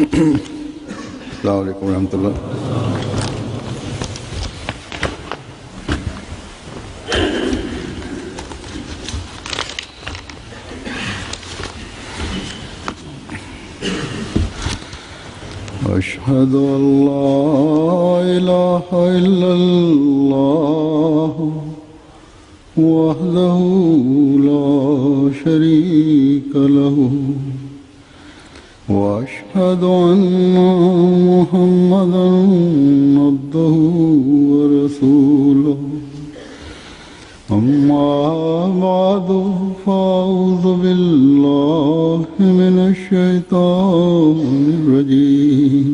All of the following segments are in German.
अस्सलाम वालेकुम रहमतुल्लाह। أشهد أن لا إله إلا الله وحده لا شريك له وأشهد أن محمدا عبده ورسوله أما بعد فأعوذ بالله من الشيطان الرجيم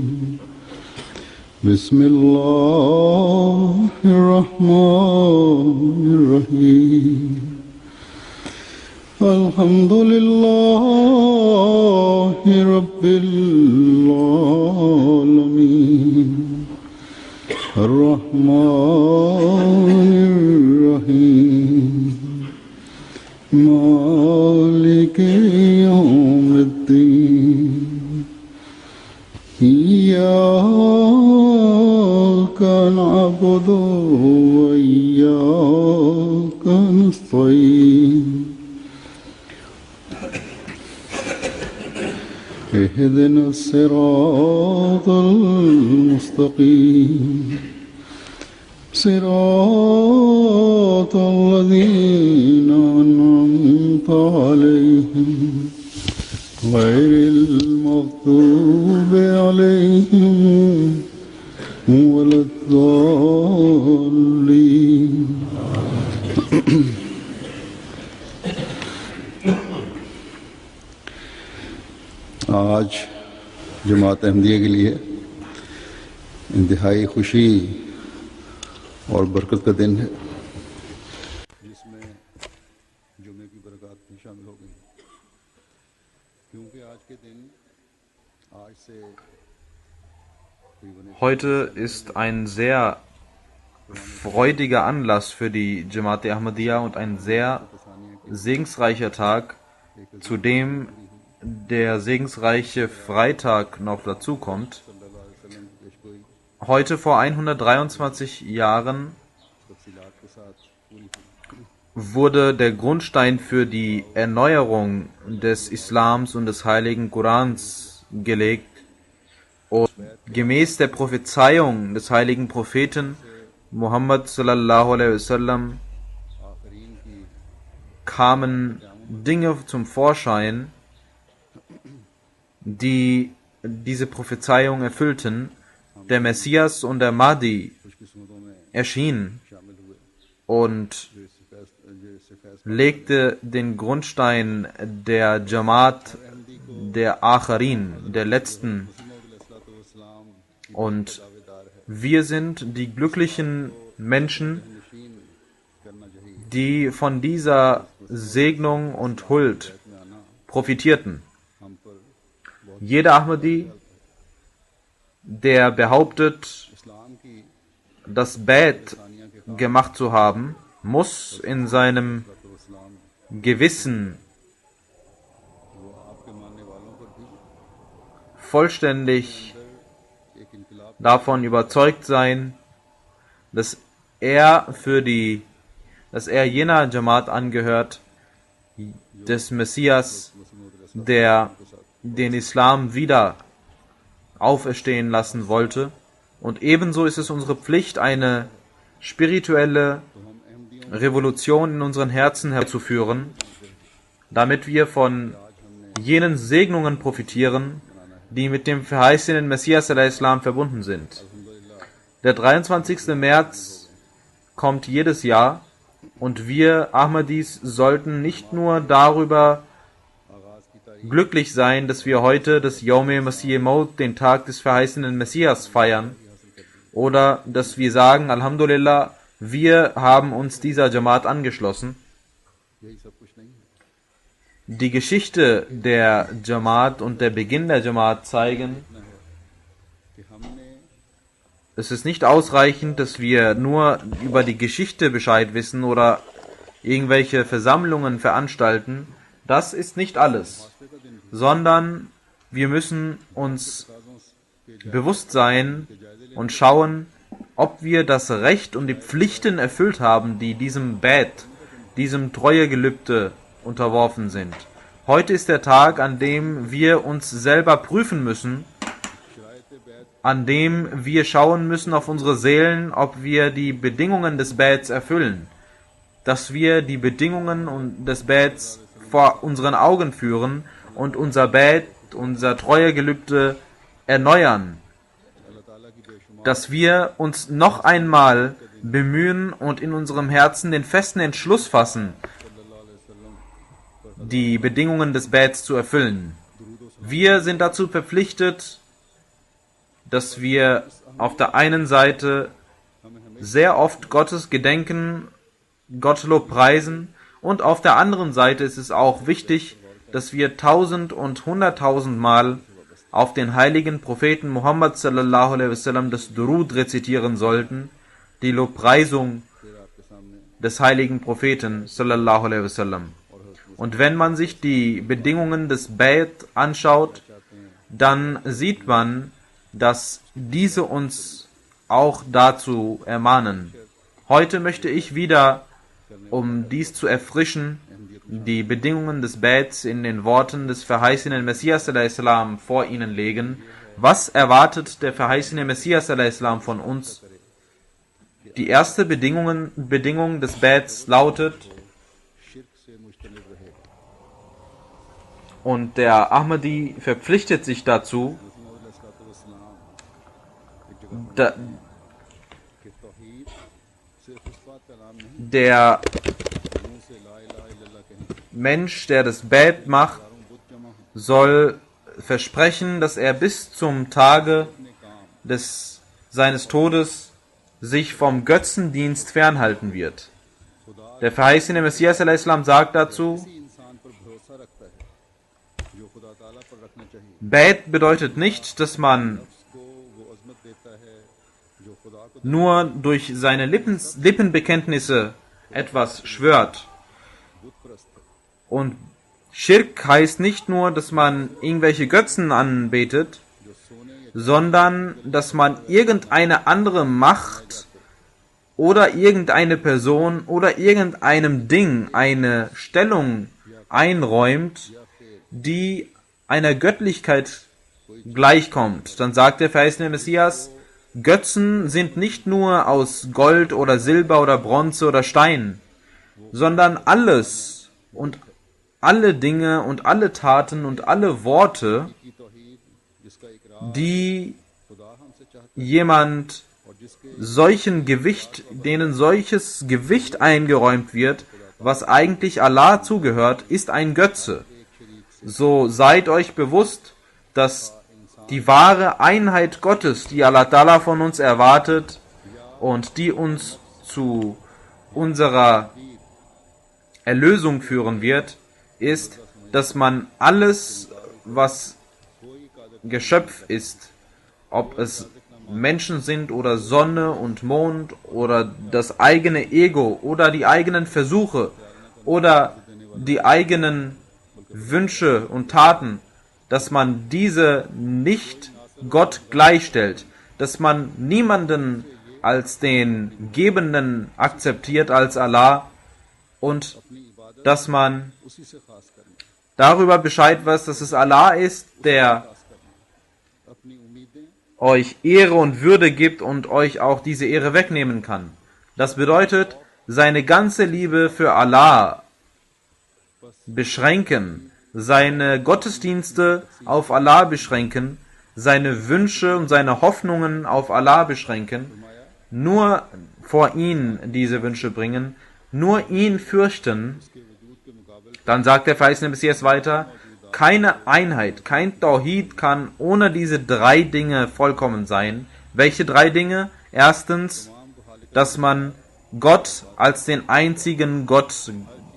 بسم الله الرحمن الرحيم الحمد لله رب العالمين الرحمن الرحيم مالك يوم الدين إياك نعبد وإياك نستعين اهدنا الصراط المستقيم صراط الذين أنعمت عليهم غير المغضوب عليهم ولا الضالين आज जमात अहमदिया के लिए इंतहाई खुशी और बरकत का दिन है जिसमें जुमे की बरकत भी शामिल हो गई क्योंकि आज के दिन आज से Heute ist ein sehr freudiger Anlass für die Jamaat Ahmadiyya und ein sehr segensreicher Tag, zu dem der segensreiche Freitag noch dazukommt. Heute vor 123 Jahren wurde der Grundstein für die Erneuerung des Islams und des Heiligen Korans gelegt. Und gemäß der Prophezeiung des heiligen Propheten Muhammad sallallahu alaihi wasallam kamen Dinge zum Vorschein, die diese Prophezeiung erfüllten. Der Messias und der Mahdi erschienen und legte den Grundstein der Jamaat der Akharin, der Letzten. Und wir sind die glücklichen Menschen, die von dieser Segnung und Huld profitierten. Jeder Ahmadi, der behauptet, das Bad gemacht zu haben, muss in seinem Gewissen vollständig davon überzeugt sein, dass er jener Jamaat angehört, des Messias, der den Islam wieder auferstehen lassen wollte. Und ebenso ist es unsere Pflicht, eine spirituelle Revolution in unseren Herzen herzuführen, damit wir von jenen Segnungen profitieren, die mit dem verheißenen Messias al-Islam verbunden sind. Der 23. März kommt jedes Jahr und wir Ahmadis sollten nicht nur darüber glücklich sein, dass wir heute das Yawm-e-Masih Maud, den Tag des verheißenen Messias, feiern, oder dass wir sagen, Alhamdulillah, wir haben uns dieser Jamaat angeschlossen. Die Geschichte der Jamaat und der Beginn der Jamaat zeigen, es ist nicht ausreichend, dass wir nur über die Geschichte Bescheid wissen oder irgendwelche Versammlungen veranstalten. Das ist nicht alles, sondern Wir müssen uns bewusst sein und schauen, ob wir das Recht und die Pflichten erfüllt haben, die diesem Bait, diesem Treuegelübde unterworfen sind. Heute ist der Tag, an dem wir uns selber prüfen müssen, an dem wir schauen müssen auf unsere Seelen, ob wir die Bedingungen des Baits erfüllen, dass wir die Bedingungen des Baits vor unseren Augen führen und unser Bait, unser Treuegelübde erneuern, dass wir uns noch einmal bemühen und in unserem Herzen den festen Entschluss fassen, die Bedingungen des Baits zu erfüllen. Wir sind dazu verpflichtet, dass wir auf der einen Seite sehr oft Gottes gedenken, Gottlob preisen, und auf der anderen Seite ist es auch wichtig, dass wir 1000 und 100.000 Mal auf den heiligen Propheten Muhammad sallallahu alaihi wasallam das Durud rezitieren sollten, die Lobpreisung des heiligen Propheten sallallahu alaihi wasallam. Und wenn man sich die Bedingungen des Bait anschaut, dann sieht man, dass diese uns auch dazu ermahnen. Heute möchte ich wieder, um dies zu erfrischen, die Bedingungen des Baits in den Worten des verheißenen Messias a.s. vor Ihnen legen. Was erwartet der verheißene Messias a.s. von uns? Die erste Bedingung des Baits lautet, und der Ahmadi verpflichtet sich dazu, der Mensch, der das Bait macht, soll versprechen, dass er bis zum Tage seines Todes sich vom Götzendienst fernhalten wird. Der verheißene Messias a.s. sagt dazu, Bait bedeutet nicht, dass man nur durch seine Lippenbekenntnisse etwas schwört. Und Schirk heißt nicht nur, dass man irgendwelche Götzen anbetet, sondern dass man irgendeine andere Macht oder irgendeine Person oder irgendeinem Ding eine Stellung einräumt, die einer Göttlichkeit gleichkommt. Dann sagt der verheißene Messias, Götzen sind nicht nur aus Gold oder Silber oder Bronze oder Stein, sondern alles und alle Dinge und alle Taten und alle Worte, die denen solches Gewicht eingeräumt wird, was eigentlich Allah zugehört, ist ein Götze. So seid euch bewusst, dass die wahre Einheit Gottes, die Allah Ta'ala von uns erwartet und die uns zu unserer Erlösung führen wird, ist, dass man alles, was Geschöpf ist, ob es Menschen sind oder Sonne und Mond oder das eigene Ego oder die eigenen Versuche oder die eigenen Wünsche und Taten, dass man diese nicht Gott gleichstellt, dass man niemanden als den Gebenden akzeptiert als Allah und dass man darüber Bescheid weiß, dass es Allah ist, der euch Ehre und Würde gibt und euch auch diese Ehre wegnehmen kann. Das bedeutet, seine ganze Liebe für Allah beschränken, seine Gottesdienste auf Allah beschränken, seine Wünsche und seine Hoffnungen auf Allah beschränken, nur vor ihn diese Wünsche bringen, nur ihn fürchten. Dann sagt der verheißene Messias weiter, keine Einheit, kein Tawhid kann ohne diese drei Dinge vollkommen sein. Welche drei Dinge? Erstens, dass man Gott als den einzigen Gott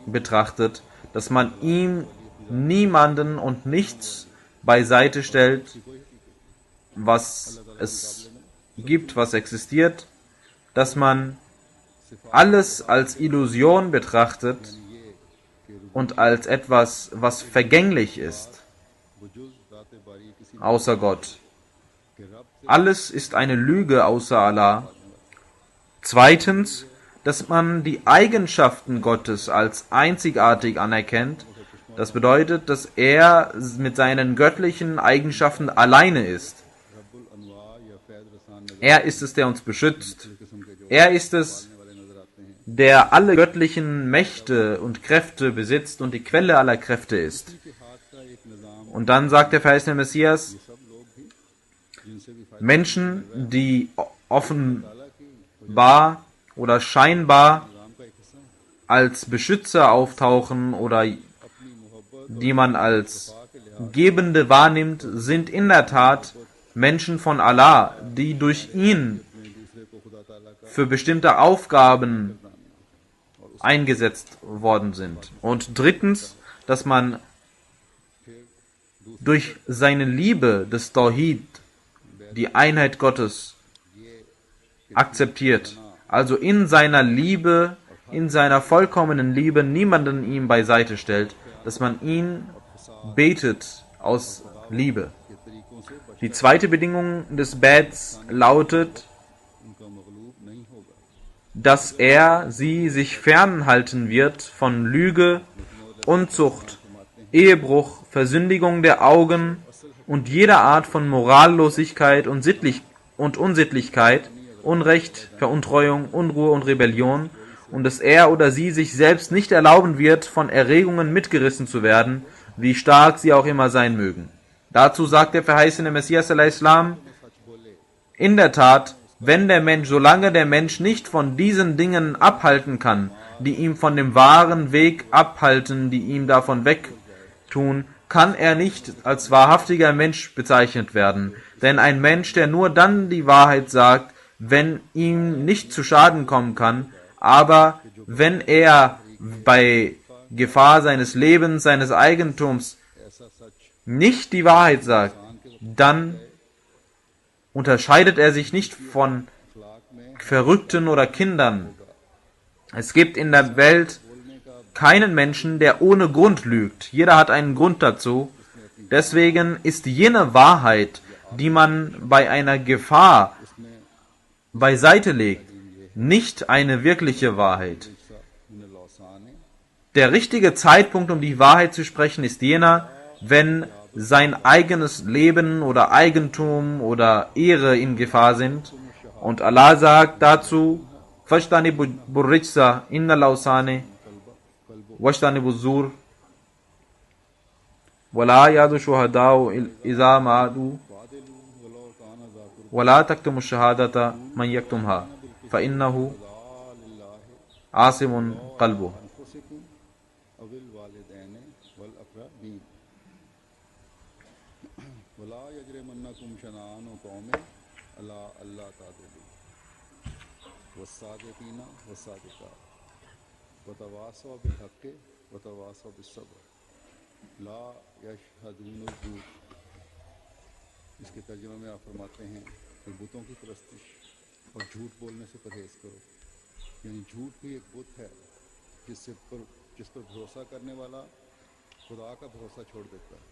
betrachtet, dass man ihm niemanden und nichts beiseite stellt, was es gibt, was existiert, dass man alles als Illusion betrachtet und als etwas, was vergänglich ist. außer Gott. Alles ist eine Lüge außer Allah. Zweitens, dass man die Eigenschaften Gottes als einzigartig anerkennt. Das bedeutet, dass er mit seinen göttlichen Eigenschaften alleine ist. Er ist es, der uns beschützt. Er ist es, der alle göttlichen Mächte und Kräfte besitzt und die Quelle aller Kräfte ist. Und dann sagt der verheißene Messias, Menschen, die offenbar oder scheinbar als Beschützer auftauchen oder die man als Gebende wahrnimmt, sind in der Tat Menschen von Allah, die durch ihn für bestimmte Aufgaben eingesetzt worden sind. Und drittens, dass man durch seine Liebe des Tawhid die Einheit Gottes akzeptiert. Also in seiner Liebe, in seiner vollkommenen Liebe niemanden ihm beiseite stellt, dass man ihn betet aus Liebe. Die zweite Bedingung des Bets lautet, dass er sie sich fernhalten wird von Lüge, Unzucht, Ehebruch, Versündigung der Augen und jeder Art von Morallosigkeit und Unsittlichkeit, Unrecht, Veruntreuung, Unruhe und Rebellion, und dass er oder sie sich selbst nicht erlauben wird, von Erregungen mitgerissen zu werden, wie stark sie auch immer sein mögen. Dazu sagt der verheißene Messias al-Islam, in der Tat, solange der Mensch nicht von diesen Dingen abhalten kann, die ihm von dem wahren Weg abhalten, die ihm davon wegtun, kann er nicht als wahrhaftiger Mensch bezeichnet werden. Denn ein Mensch, der nur dann die Wahrheit sagt, wenn ihm nicht zu Schaden kommen kann, aber wenn er bei Gefahr seines Lebens, seines Eigentums nicht die Wahrheit sagt, dann unterscheidet er sich nicht von Verrückten oder Kindern. Es gibt in der Welt keinen Menschen, der ohne Grund lügt. Jeder hat einen Grund dazu. Deswegen ist jene Wahrheit, die man bei einer Gefahr beiseite legt, nicht eine wirkliche Wahrheit. Der richtige Zeitpunkt, um die Wahrheit zu sprechen, ist jener, wenn sein eigenes Leben oder Eigentum oder Ehre in Gefahr sind. Und Allah sagt dazu, فَاجْتَنِبُوا الرِّجْسَ إِنَّ الْأَوْثَانَ وَاجْتَنِبُوا الزُّورَ وَلَا يَأْبَ الشُّهَدَاءُ إِذَا مَا دُعُوا وَلَا تَكْتُمُوا الشَّهَادَةَ مَنْ يَكْتُمْهَا فَإِنَّهُ عَاصِمٌ قَلْبُهُ. इसके तर्जुमे में आप फरमाते हैं कि बुतों की परस्तिश और झूठ बोलने से परहेज करो। यानी झूठ भी एक बुत है जिस पर भरोसा करने वाला खुदा का भरोसा छोड़ देता है।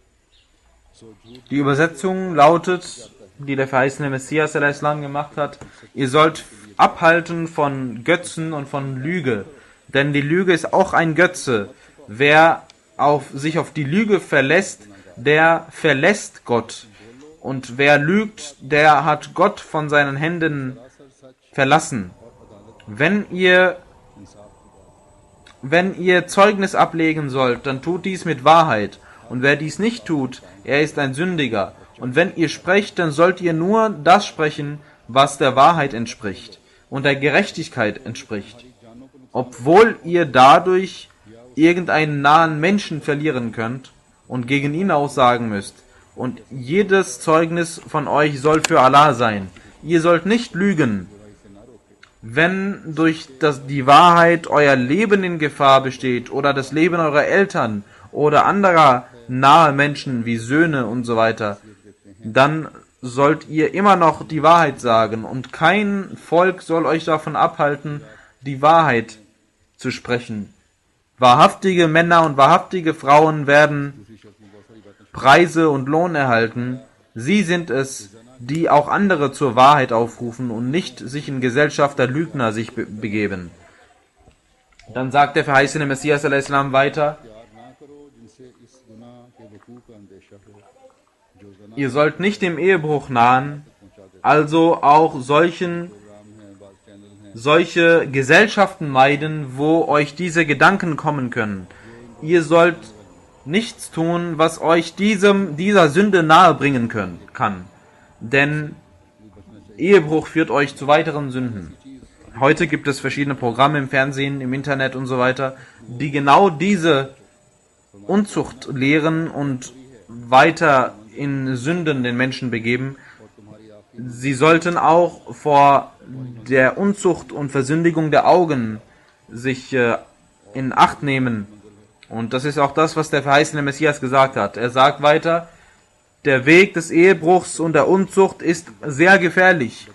Die Übersetzung lautet, die der verheißene Messias al-Islam gemacht hat, ihr sollt abhalten von Götzen und von Lüge, denn die Lüge ist auch ein Götze. Wer sich auf die Lüge verlässt, der verlässt Gott. Und wer lügt, der hat Gott von seinen Händen verlassen. Wenn ihr Zeugnis ablegen sollt, dann tut dies mit Wahrheit. Und wer dies nicht tut, er ist ein Sündiger. Und wenn ihr sprecht, dann sollt ihr nur das sprechen, was der Wahrheit entspricht und der Gerechtigkeit entspricht. Obwohl ihr dadurch irgendeinen nahen Menschen verlieren könnt und gegen ihn aussagen müsst. Und jedes Zeugnis von euch soll für Allah sein. Ihr sollt nicht lügen. Wenn durch die Wahrheit euer Leben in Gefahr besteht oder das Leben eurer Eltern oder anderer nahe Menschen wie Söhne und so weiter, dann sollt ihr immer noch die Wahrheit sagen und kein Volk soll euch davon abhalten, die Wahrheit zu sprechen. wahrhaftige Männer und wahrhaftige Frauen werden Preise und Lohn erhalten. Sie sind es, die auch andere zur Wahrheit aufrufen und nicht sich in Gesellschaft der Lügner sich begeben. Dann sagt der verheißene Messias a.s. weiter, प्यार ना करो जिनसे इस गुनाह के वकूअ का अंदेशा हो जो जना ihr sollt nicht dem Ehebruch nahen, also auch solche Gesellschaften meiden, wo euch diese Gedanken kommen können. Ihr sollt nichts tun, was euch dieser Sünde nahe bringen kann. Denn Ehebruch führt euch zu weiteren Sünden. Heute gibt es verschiedene Programme im Fernsehen, im Internet und so weiter, die genau diese Unzucht lehren und weiter in Sünden den Menschen begeben. Sie sollten auch vor der Unzucht und Versündigung der Augen sich in Acht nehmen. Und das ist auch das, was der verheißene Messias gesagt hat. Er sagt weiter, der Weg des Ehebruchs und der Unzucht ist sehr gefährlich.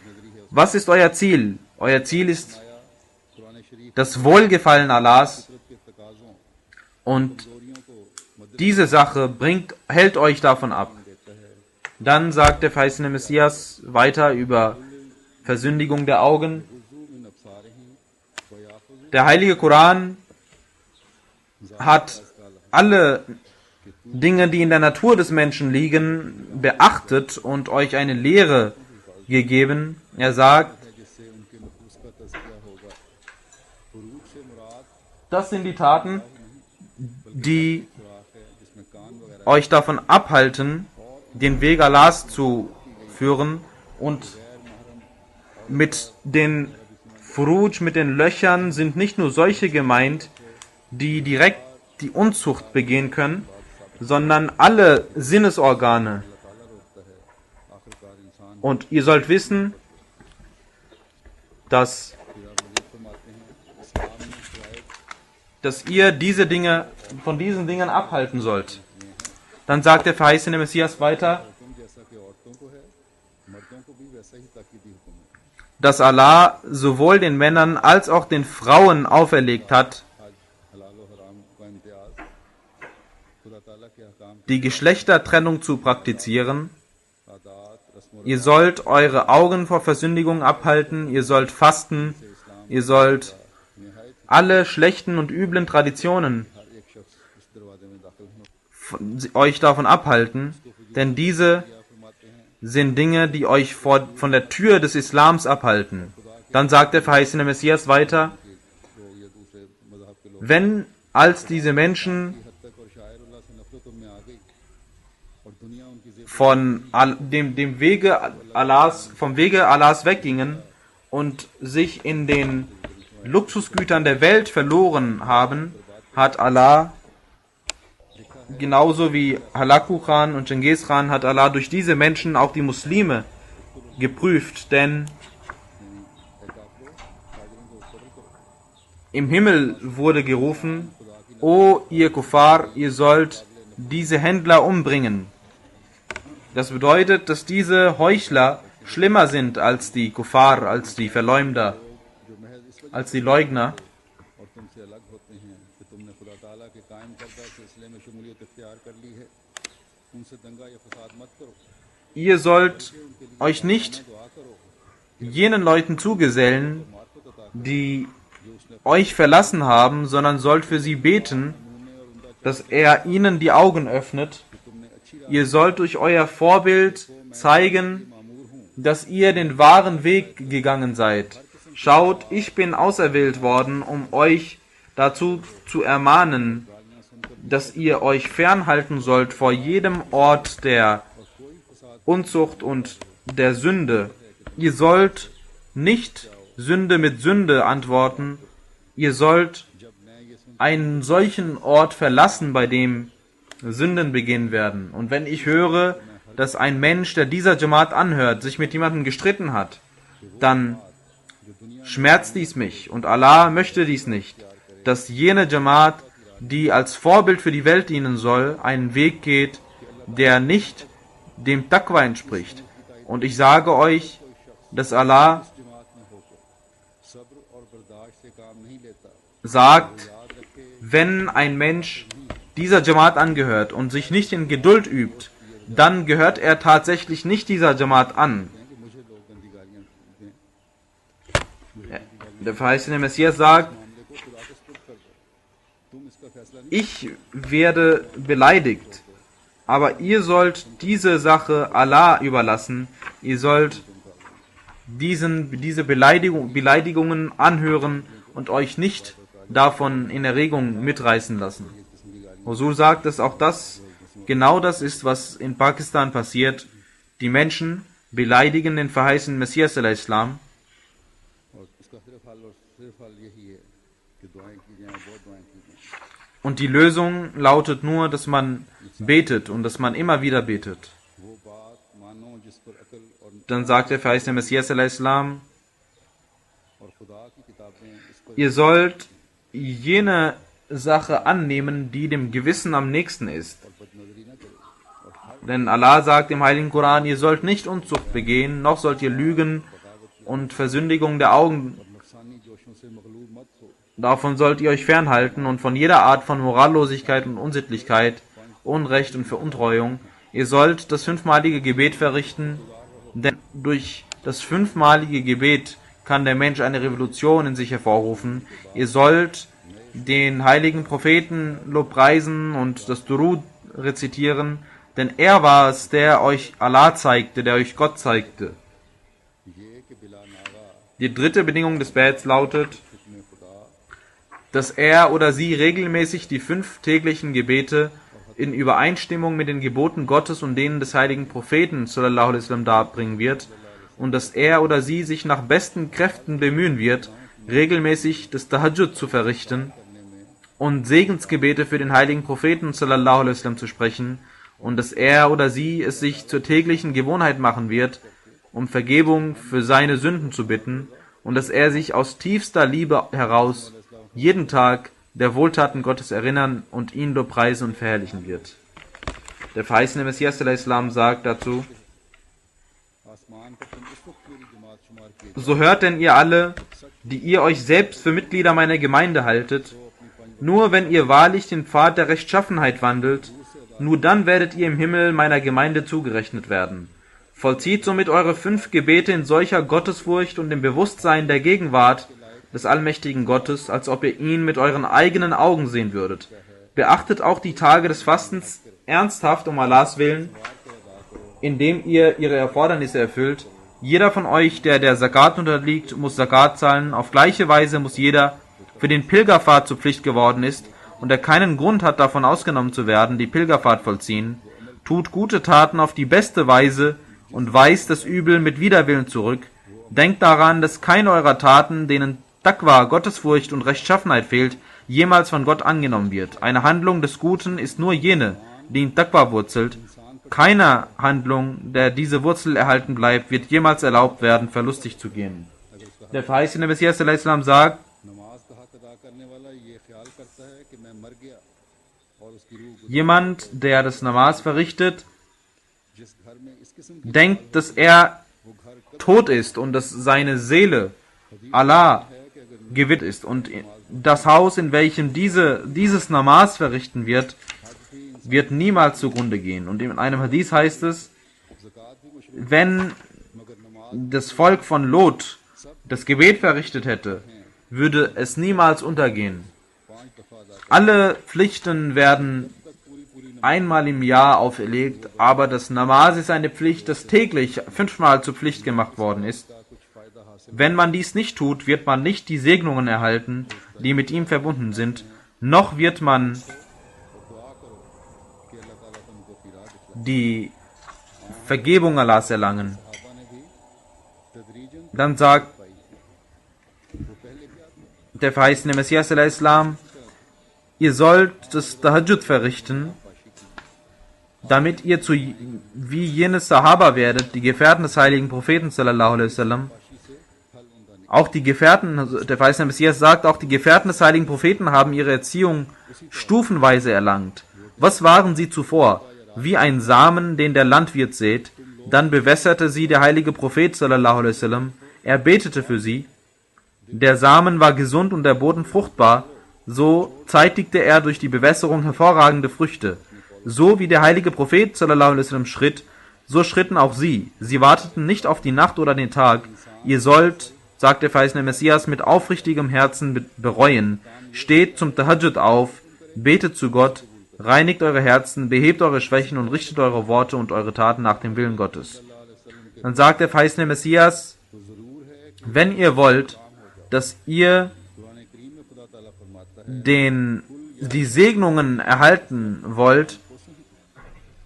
Was ist euer Ziel? Euer Ziel ist das Wohlgefallen Allahs, und diese Sache hält euch davon ab. Dann sagt der verheißene Messias weiter über Versündigung der Augen. Der heilige Koran hat alle Dinge, die in der Natur des Menschen liegen, beachtet und euch eine Lehre gegeben. Er sagt, जिससे उनके नफूस का तज़किया होगा फुरूज से मुराद das sind die Taten, die सुराख है जिसमें कान वगैरह euch davon abhalten, den Weg Allahs zu führen, und mit den Furuj, mit den Löchern, sind nicht nur solche gemeint, die direkt die Unzucht begehen können, sondern alle Sinnesorgane. आखिरकार इंसान Und ihr sollt wissen, dass ihr von diesen Dingen abhalten sollt. Dann sagt der verheißene Messias weiter, हुक्म जैसा कि औरतों को है मर्दों को भी वैसा ही ताकीदी हुक्म है dass Allah sowohl den Männern als auch den Frauen auferlegt hat, आज हलाल और हराम का इम्तियाज खुदा ताला के अहकाम die Geschlechtertrennung zu praktizieren. आदात रस्म Ihr sollt eure Augen vor Versündigung abhalten, ihr sollt fasten, ihr sollt alle schlechten und üblen Traditionen हर एक शख्स इस दरवाजे में दाखिल हो euch davon abhalten, denn diese फरमाते हैं sind Dinge, die euch von der Tür des Islams abhalten. Dann sagt der verheißene Messias weiter, जो ये दूसरे मजहब के लोग wenn als diese Menschen हद तक और शायरुल्लाह से नफरत उनमें आ गई और दुनिया उनकी जिद vom Wege Allahs weggingen und sich in den Luxusgütern der Welt verloren haben, hat Allah, genauso wie Halaku Khan und Genghis Khan, hat Allah durch diese Menschen auch die Muslime geprüft, denn im Himmel wurde gerufen, O ihr Kuffar, ihr sollt diese Händler umbringen. Das bedeutet, dass diese Heuchler schlimmer sind als die Kuffar, als die Verleumder, als die Leugner. और तुमसे अलग होते हैं कि तुमने खुदा ताला के कायम करदा सिलसिले में शमूलियत इख्तियार कर ली है उनसे दंगा या फसाद मत करो Ihr sollt euch nicht jenen Leuten zugesellen, die euch verlassen haben, sondern sollt für sie beten, dass er ihnen die Augen öffnet. Ihr sollt durch euer Vorbild zeigen, dass ihr den wahren Weg gegangen seid. Schaut, ich bin auserwählt worden, um euch dazu zu ermahnen, dass ihr euch fernhalten sollt vor jedem Ort der Unzucht und der Sünde. Ihr sollt nicht Sünde mit Sünde antworten. Ihr sollt einen solchen Ort verlassen, bei dem Sünden begehen werden. Und wenn ich höre, dass ein Mensch, der dieser Jamaat anhört, sich mit jemandem gestritten hat, dann schmerzt dies mich. Und Allah möchte dies nicht, dass jene Jamaat, die als Vorbild für die Welt dienen soll, einen Weg geht, der nicht dem Taqwa entspricht. Und ich sage euch, dass Allah जमात में होकर सब्र और बर्दाश्त से काम नहीं लेता sagt, wenn ein Mensch dieser Jamaat angehört und sich nicht in Geduld übt, dann gehört er tatsächlich nicht dieser Jamaat an. कि मुझे लोग गंदी गालियां दें, Der verheißene Messias sagt, मामले को खुदा के सुपुर्द कर दो, तुम इसका फैसला नहीं ich werde beleidigt, aber ihr sollt diese Sache Allah überlassen. Ihr sollt diese Beleidigungen anhören und euch nicht davon in Erregung mitreißen lassen. Husul sagt, dass auch das genau das ist, was in Pakistan passiert. Die Menschen beleidigen den verheißenen Messias al-Islam और उसका सिर्फ हल यही है कि दुआएं की जाएं, बहुत दुआएं की जाएं। und die Lösung lautet nur, dass man betet und dass man immer wieder betet. वो बात मानो जिस पर अकल Dann sagt der verheißene Messias al-Islam, और खुदा की किताबें इस पर ihr sollt jene Sache annehmen, die dem Gewissen am nächsten ist. बदनजरी न करो और हर Denn Allah sagt im Heiligen Koran, ihr sollt nicht Unzucht begehen, noch sollt ihr lügen und Versündigung der Augen. नफसानी जोशों से मगलूब मत हो। Davon sollt ihr euch fernhalten und von jeder Art von Morallosigkeit und Unsittlichkeit, Unrecht und Veruntreuung. Ihr sollt das 5-malige Gebet verrichten, denn durch das 5-malige Gebet kann der Mensch eine Revolution in sich hervorrufen. Ihr sollt den heiligen Propheten lobpreisen und das Durud rezitieren, denn er war es, der euch Allah zeigte, der euch Gott zeigte. ये कि बिला Naga Die dritte Bedingung des Bets lautet, हुक्म खुदा dass er oder sie regelmäßig die 5 täglichen Gebete in Übereinstimmung mit den Geboten Gottes und denen des heiligen Propheten sallallahu alaihi wasallam darbringen wird und dass er oder sie sich nach besten Kräften bemühen wird, regelmäßig das Tahajjud zu verrichten und Segensgebete für den heiligen Propheten sallallahu alaihi wasallam zu sprechen und dass er oder sie es sich zur täglichen Gewohnheit machen wird, um Vergebung für seine Sünden zu bitten und dass er sich aus tiefster Liebe heraus jeden Tag der Wohltaten Gottes erinnern und ihn lobpreisen und verherrlichen wird. Der verheißene Messias al-Islam sagt dazu, आसमान पर तुम इस वक्त मेरी जमात शुमार किए so hört denn ihr alle, die ihr euch selbst für Mitglieder meiner Gemeinde haltet, nur wenn ihr wahrlich den Pfad der Rechtschaffenheit wandelt, nur dann werdet ihr im Himmel meiner Gemeinde zugerechnet werden. Vollzieht somit eure 5 Gebete in solcher Gottesfurcht und im Bewusstsein der Gegenwart des allmächtigen Gottes, als ob ihr ihn mit euren eigenen Augen sehen würdet. Beachtet auch die Tage des Fastens ernsthaft um Allahs Willen, indem ihr ihre Erfordernisse erfüllt. Jeder von euch, der der Zakat unterliegt, muss Zakat zahlen. Auf gleiche Weise muss jeder, für den Pilgerfahrt zur Pflicht geworden ist und der keinen Grund hat, davon ausgenommen zu werden, die Pilgerfahrt vollziehen. Tut gute Taten auf die beste Weise und weist das Übel mit Widerwillen zurück. Denkt daran, dass keine eurer Taten, denen Taqwa, Gottesfurcht und Rechtschaffenheit fehlt, jemals von Gott angenommen wird. Eine Handlung des Guten ist nur jene, die in Taqwa wurzelt. Keiner Handlung, der diese Wurzel erhalten bleibt, wird jemals erlaubt werden, verlustig zu gehen. Der verheißene Messias al-Islam sagt, नमाज का हक अदा करने वाला ये ख्याल करता है कि मैं मर गया और उसकी रूह jemand, der das Namas verrichtet, जिस घर में इस किस्म की denkt, dass er tot ist und dass seine Seele Allah gewidmet ist. Und das Haus, in welchem dieses Namas verrichten wird, wird niemals zugrunde gehen. Und in einem Hadith heißt es, wenn das Volk von Lot das Gebet verrichtet hätte, würde es niemals untergehen. Alle Pflichten werden einmal im Jahr auferlegt, aber das Namas ist eine Pflicht, das täglich 5-mal zur Pflicht gemacht worden ist. Wenn man dies nicht tut, wird man nicht die Segnungen erhalten, die mit ihm verbunden sind, noch wird man die Vergebung Allahs erlangen. Dann sagt der verheißene Messias al-Islam, ihr sollt das Tahajjud verrichten, damit ihr wie jene Sahaba werdet, die Gefährten des heiligen Propheten sallallahu alaihi wasallam. Auch die Gefährten, also der verheißene Messias sagt, auch die Gefährten des heiligen Propheten haben ihre Erziehung stufenweise erlangt. Was waren sie zuvor? Wie ein Samen, den der Landwirt sät. Dann bewässerte sie der heilige Prophet sallallahu alaihi wasallam. Er betete für sie. Der Samen war gesund und der Boden fruchtbar. so zeitigte er durch die Bewässerung hervorragende Früchte. So wie der heilige Prophet sallallahu alaihi wasallam schritt, so schritten auch sie. Sie warteten nicht auf die Nacht oder den Tag. Ihr sollt, sagt der verheißene Messias, mit aufrichtigem Herzen bereuen. Steht zum Tahajjud auf, betet zu Gott, reinigt eure Herzen, behebt eure Schwächen und richtet eure Worte und eure Taten nach dem Willen Gottes. Dann sagt der verheißene Messias, wenn ihr wollt, dass ihr die Segnungen erhalten wollt,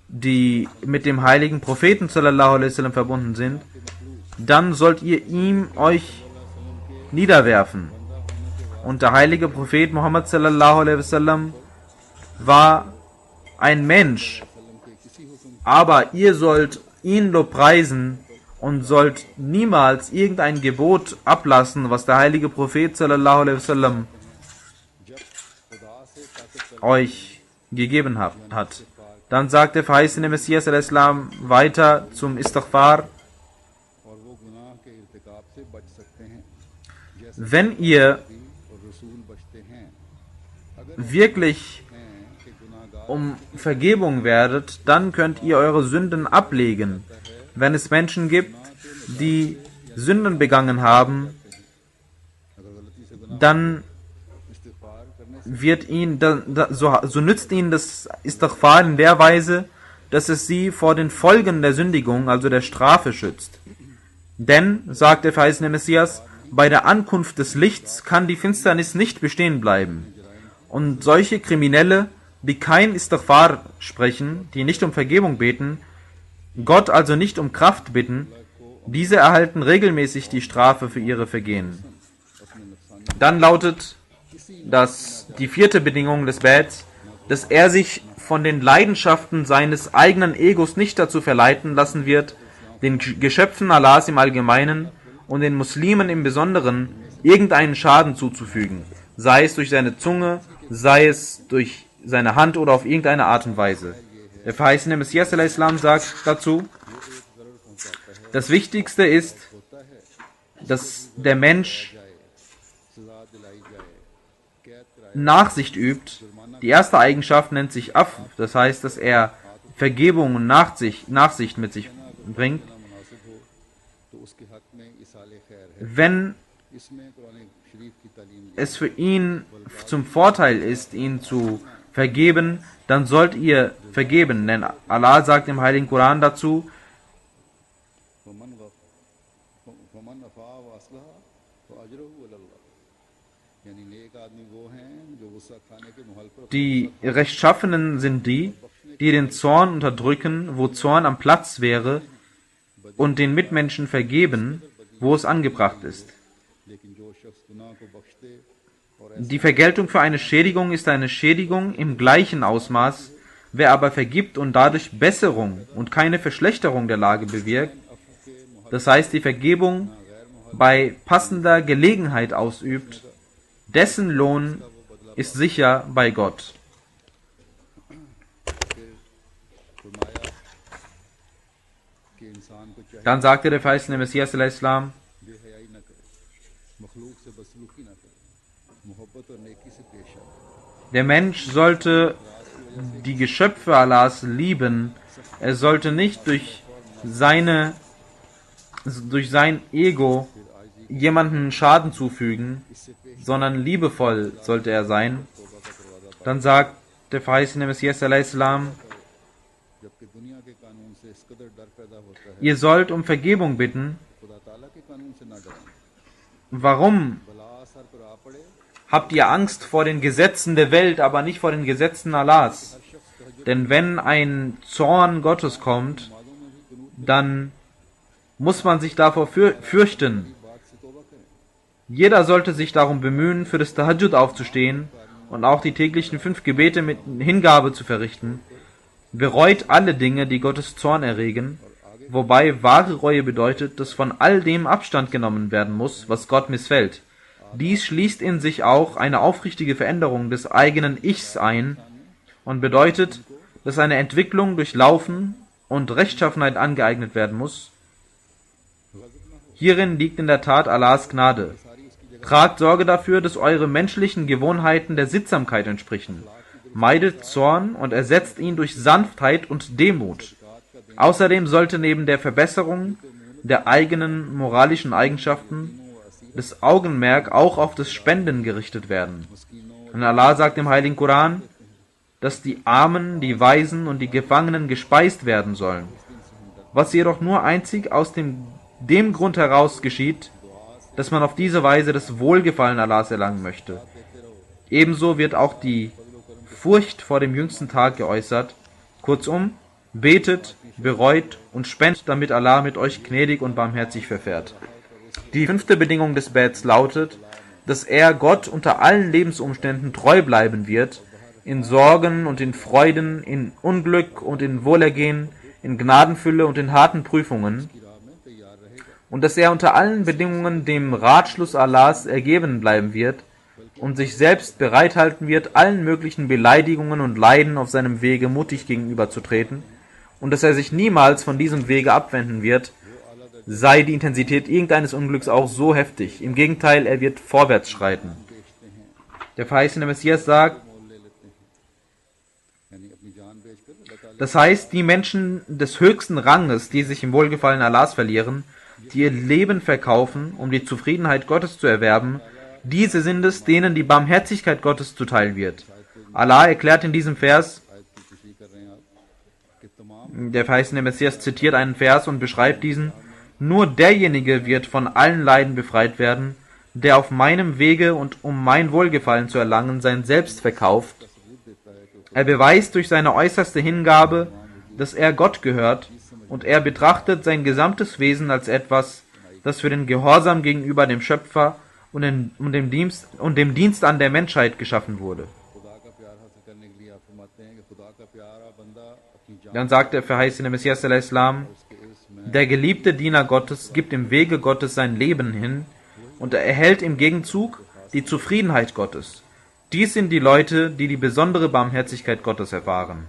die mit dem heiligen Propheten sallallahu alaihi wasallam verbunden sind, dann sollt ihr ihm euch niederwerfen. Und der heilige Prophet Muhammad sallallahu alaihi wasallam war ein Mensch, aber ihr sollt ihn lobpreisen und sollt niemals irgendein Gebot ablassen, was der heilige Prophet sallallahu alaihi wasallam euch gegeben hat. Dann sagt der verheißene Messias al-Islam weiter zum Istighfar: Wenn ihr wirklich um Vergebung werdet, dann könnt ihr eure Sünden ablegen. Wenn es Menschen gibt, die Sünden begangen haben, dann so nützt ihnen das Istighfar in der Weise, dass es sie vor den Folgen der Sündigung, also der Strafe, schützt. Denn, sagt der verheißene Messias, bei der Ankunft des Lichts kann die Finsternis nicht bestehen bleiben. Und solche Kriminelle, die kein Istighfar sprechen, die nicht um Vergebung beten, Gott also nicht um Kraft bitten, diese erhalten regelmäßig die Strafe für ihre Vergehen. Dann lautet die vierte Bedingung des Bets, dass er sich von den Leidenschaften seines eigenen Egos nicht dazu verleiten lassen wird, den Geschöpfen Allahs im Allgemeinen und den Muslimen im Besonderen irgendeinen Schaden zuzufügen, sei es durch seine Zunge, sei es durch seine Hand oder auf irgendeine Art und Weise. Der verheißene Messias al-Islam sagt dazu, das Wichtigste ist, dass der Mensch Nachsicht übt. Die erste Eigenschaft nennt sich Af, das heißt, dass er Vergebung und Nachsicht mit sich bringt. Wenn es für ihn zum Vorteil ist, ihn zu vergeben, dann sollt ihr vergeben, denn Allah sagt im Heiligen Koran dazu, die Rechtschaffenen sind die, die den Zorn unterdrücken, wo Zorn am Platz wäre, und den Mitmenschen vergeben, wo es angebracht ist. Die Vergeltung für eine Schädigung ist eine Schädigung im gleichen Ausmaß. Wer aber vergibt und dadurch Besserung und keine Verschlechterung der Lage bewirkt, das heißt die Vergebung bei passender Gelegenheit ausübt, dessen Lohn ist sicher bei Gott. Dann sagte der verheißene Messias al-Islam, der Mensch sollte die Geschöpfe Allahs lieben. Er sollte nicht durch sein Ego jemanden Schaden zufügen, sondern liebevoll sollte er sein. Dann sagt der verheißene Messias al-Islam, ihr sollt um Vergebung bitten. Warum habt ihr Angst vor den Gesetzen der Welt, aber nicht vor den Gesetzen Allahs? Denn wenn ein Zorn Gottes kommt, dann muss man sich davor fürchten. Jeder sollte sich darum bemühen, für das Tahajjud aufzustehen und auch die täglichen 5 Gebete mit Hingabe zu verrichten. Bereut alle Dinge, die Gottes Zorn erregen, wobei wahre Reue bedeutet, dass von all dem Abstand genommen werden muss, was Gott missfällt. Dies schließt in sich auch eine aufrichtige Veränderung des eigenen Ichs ein und bedeutet, dass eine Entwicklung durch Laufen und Rechtschaffenheit angeeignet werden muss. Hierin liegt in der Tat Allahs Gnade. Tragt Sorge dafür, dass eure menschlichen Gewohnheiten der Sittsamkeit entsprechen. Meidet Zorn und ersetzt ihn durch Sanftheit und Demut. Außerdem sollte neben der Verbesserung der eigenen moralischen Eigenschaften das Augenmerk auch auf das Spenden gerichtet werden. Und Allah sagt im Heiligen Koran, dass die Armen, die Waisen und die Gefangenen gespeist werden sollen. Was jedoch nur einzig aus dem Grund heraus geschieht, dass man auf diese Weise das Wohlgefallen Allahs erlangen möchte. Ebenso wird auch die Furcht vor dem jüngsten Tag geäußert. Kurzum, betet, bereut und spendet, damit Allah mit euch gnädig und barmherzig verfährt. Die 5. Bedingung des Bets lautet, dass er Gott unter allen Lebensumständen treu bleiben wird, in Sorgen und in Freuden, in Unglück und in Wohlergehen, in Gnadenfülle und in harten Prüfungen, und dass er unter allen Bedingungen dem Ratschluss Allahs ergeben bleiben wird und sich selbst bereithalten wird, allen möglichen Beleidigungen und Leiden auf seinem Wege mutig gegenüberzutreten, und dass er sich niemals von diesem Wege abwenden wird, sei die Intensität irgendeines Unglücks auch so heftig. Im Gegenteil, er wird vorwärts schreiten. Der verheißene Messias sagt, das heißt, die Menschen des höchsten Ranges, die sich im Wohlgefallen Allahs verlieren, die ihr Leben verkaufen, um die Zufriedenheit Gottes zu erwerben, diese sind es, denen die Barmherzigkeit Gottes zuteil wird. Allah erklärt in diesem Vers, der verheißene Messias zitiert einen Vers und beschreibt diesen, nur derjenige wird von allen Leiden befreit werden, der auf meinem Wege und um mein Wohlgefallen zu erlangen, sein Selbst verkauft. Er beweist durch seine äußerste Hingabe, dass er Gott gehört, und er betrachtet sein gesamtes Wesen als etwas, das für den Gehorsam gegenüber dem Schöpfer und dem Dienst an der Menschheit geschaffen wurde. Dann sagt der verheißene Messias al-Islam, der geliebte Diener Gottes gibt im Wege Gottes sein Leben hin und er erhält im Gegenzug die Zufriedenheit Gottes. Dies sind die Leute, die die besondere Barmherzigkeit Gottes erfahren.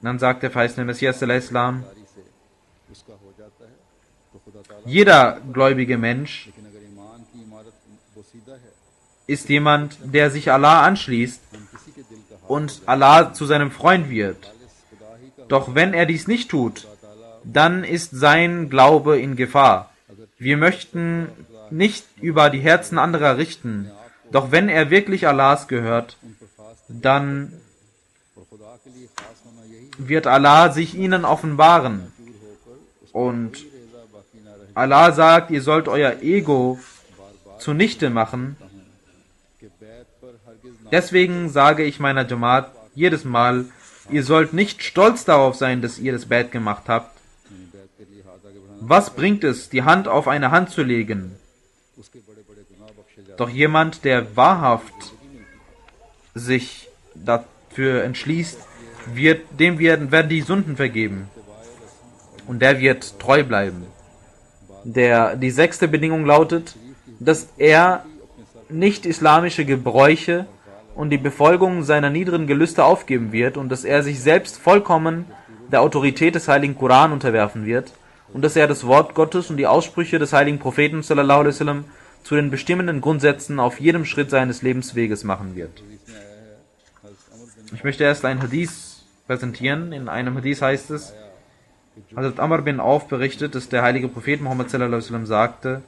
Dann sagt der verheißene Messias al-Islam, jeder gläubige Mensch ist jemand, der sich Allah anschließt und Allah zu seinem Freund wird. Doch wenn er dies nicht tut, dann ist sein Glaube in Gefahr. Wir möchten nicht über die Herzen anderer richten, doch wenn er wirklich Allahs gehört, dann wird Allah sich ihnen offenbaren. Und Allah sagt, ihr sollt euer Ego zunichte machen. Deswegen sage ich meiner Jamaat jedes Mal, ihr sollt nicht stolz darauf sein, dass ihr das Bett gemacht habt. Was bringt es, die Hand auf eine Hand zu legen? Doch jemand, der wahrhaft sich dafür entschließt, dem werden die Sünden vergeben. Und der wird treu bleiben. Die 6. Bedingung lautet, dass er nicht islamische Gebräuche und die Befolgung seiner niederen Gelüste aufgeben wird und dass er sich selbst vollkommen der Autorität des heiligen Koran unterwerfen wird und dass er das Wort Gottes und die Aussprüche des heiligen Propheten sallallahu alaihi wasallam zu den bestimmenden Grundsätzen auf jedem Schritt seines Lebensweges machen wird. Ich möchte erst ein Hadith präsentieren. In einem Hadith heißt es, Hazrat Amr bin Auf berichtet, dass der heilige Prophet Muhammad sallallahu alaihi wasallam sagte,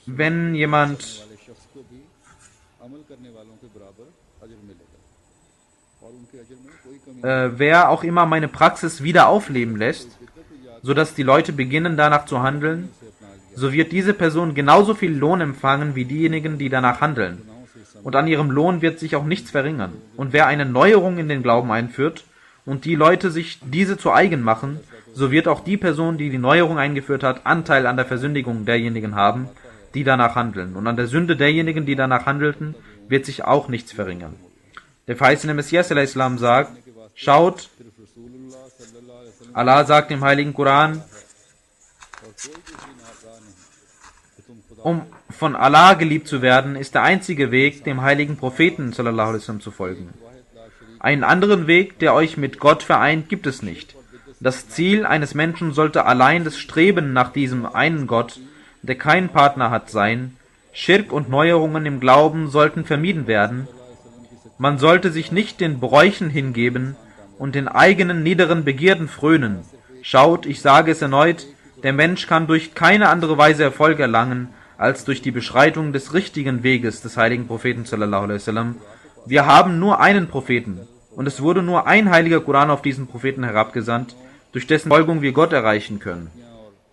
wenn jemand wer auch immer meine Praxis wieder aufleben lässt, sodass die Leute beginnen danach zu handeln, so wird diese Person genauso viel Lohn empfangen wie diejenigen, die danach handeln. Und an ihrem Lohn wird sich auch nichts verringern. Und wer eine Neuerung in den Glauben einführt und die Leute sich diese zu eigen machen, so wird auch die Person, die die Neuerung eingeführt hat, Anteil an der Versündigung derjenigen haben, die danach handeln. Und an der Sünde derjenigen, die danach handelten, wird sich auch nichts verringern. Der verheißene Messias al-Islam sagt, schaut, Allah sagt im heiligen Koran, Um von Allah geliebt zu werden, ist der einzige Weg, dem heiligen Propheten sallallahu alaihi wasallam zu folgen. Einen anderen Weg, der euch mit Gott vereint, gibt es nicht. Das Ziel eines Menschen sollte allein das Streben nach diesem einen Gott, der keinen Partner hat, sein. Schirk und Neuerungen im Glauben sollten vermieden werden. Man sollte sich nicht den Bräuchen hingeben und den eigenen niederen Begierden frönen. Schaut, ich sage es erneut, der Mensch kann durch keine andere Weise Erfolg erlangen, als durch die Beschreitung des richtigen Weges des heiligen Propheten sallallahu alaihi wasallam. Wir haben nur einen Propheten, und es wurde nur ein heiliger Koran auf diesen Propheten herabgesandt, durch dessen Folgung wir Gott erreichen können.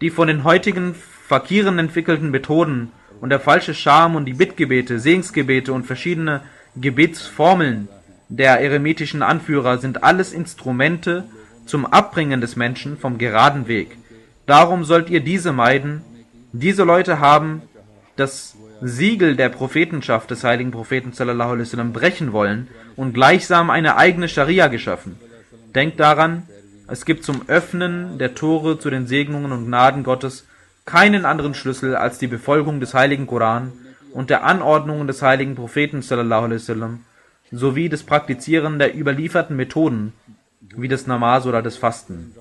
Die von den heutigen Fakiren entwickelten Methoden und der falsche Scham und die Bittgebete, Segensgebete und verschiedene Gebetsformeln der eremitischen Anführer sind alles Instrumente zum Abbringen des Menschen vom geraden Weg. Darum sollt ihr diese meiden. Diese Leute haben das Siegel der Prophetenschaft des heiligen Propheten sallallahu alaihi wasallam brechen wollen und gleichsam eine eigene Scharia geschaffen. Denkt daran, es gibt zum Öffnen der Tore zu den Segnungen und Gnaden Gottes keinen anderen Schlüssel als die Befolgung des heiligen Koran und der Anordnungen des heiligen Propheten sallallahu alaihi wasallam sowie das Praktizieren der überlieferten Methoden wie das Namaz oder das Fasten.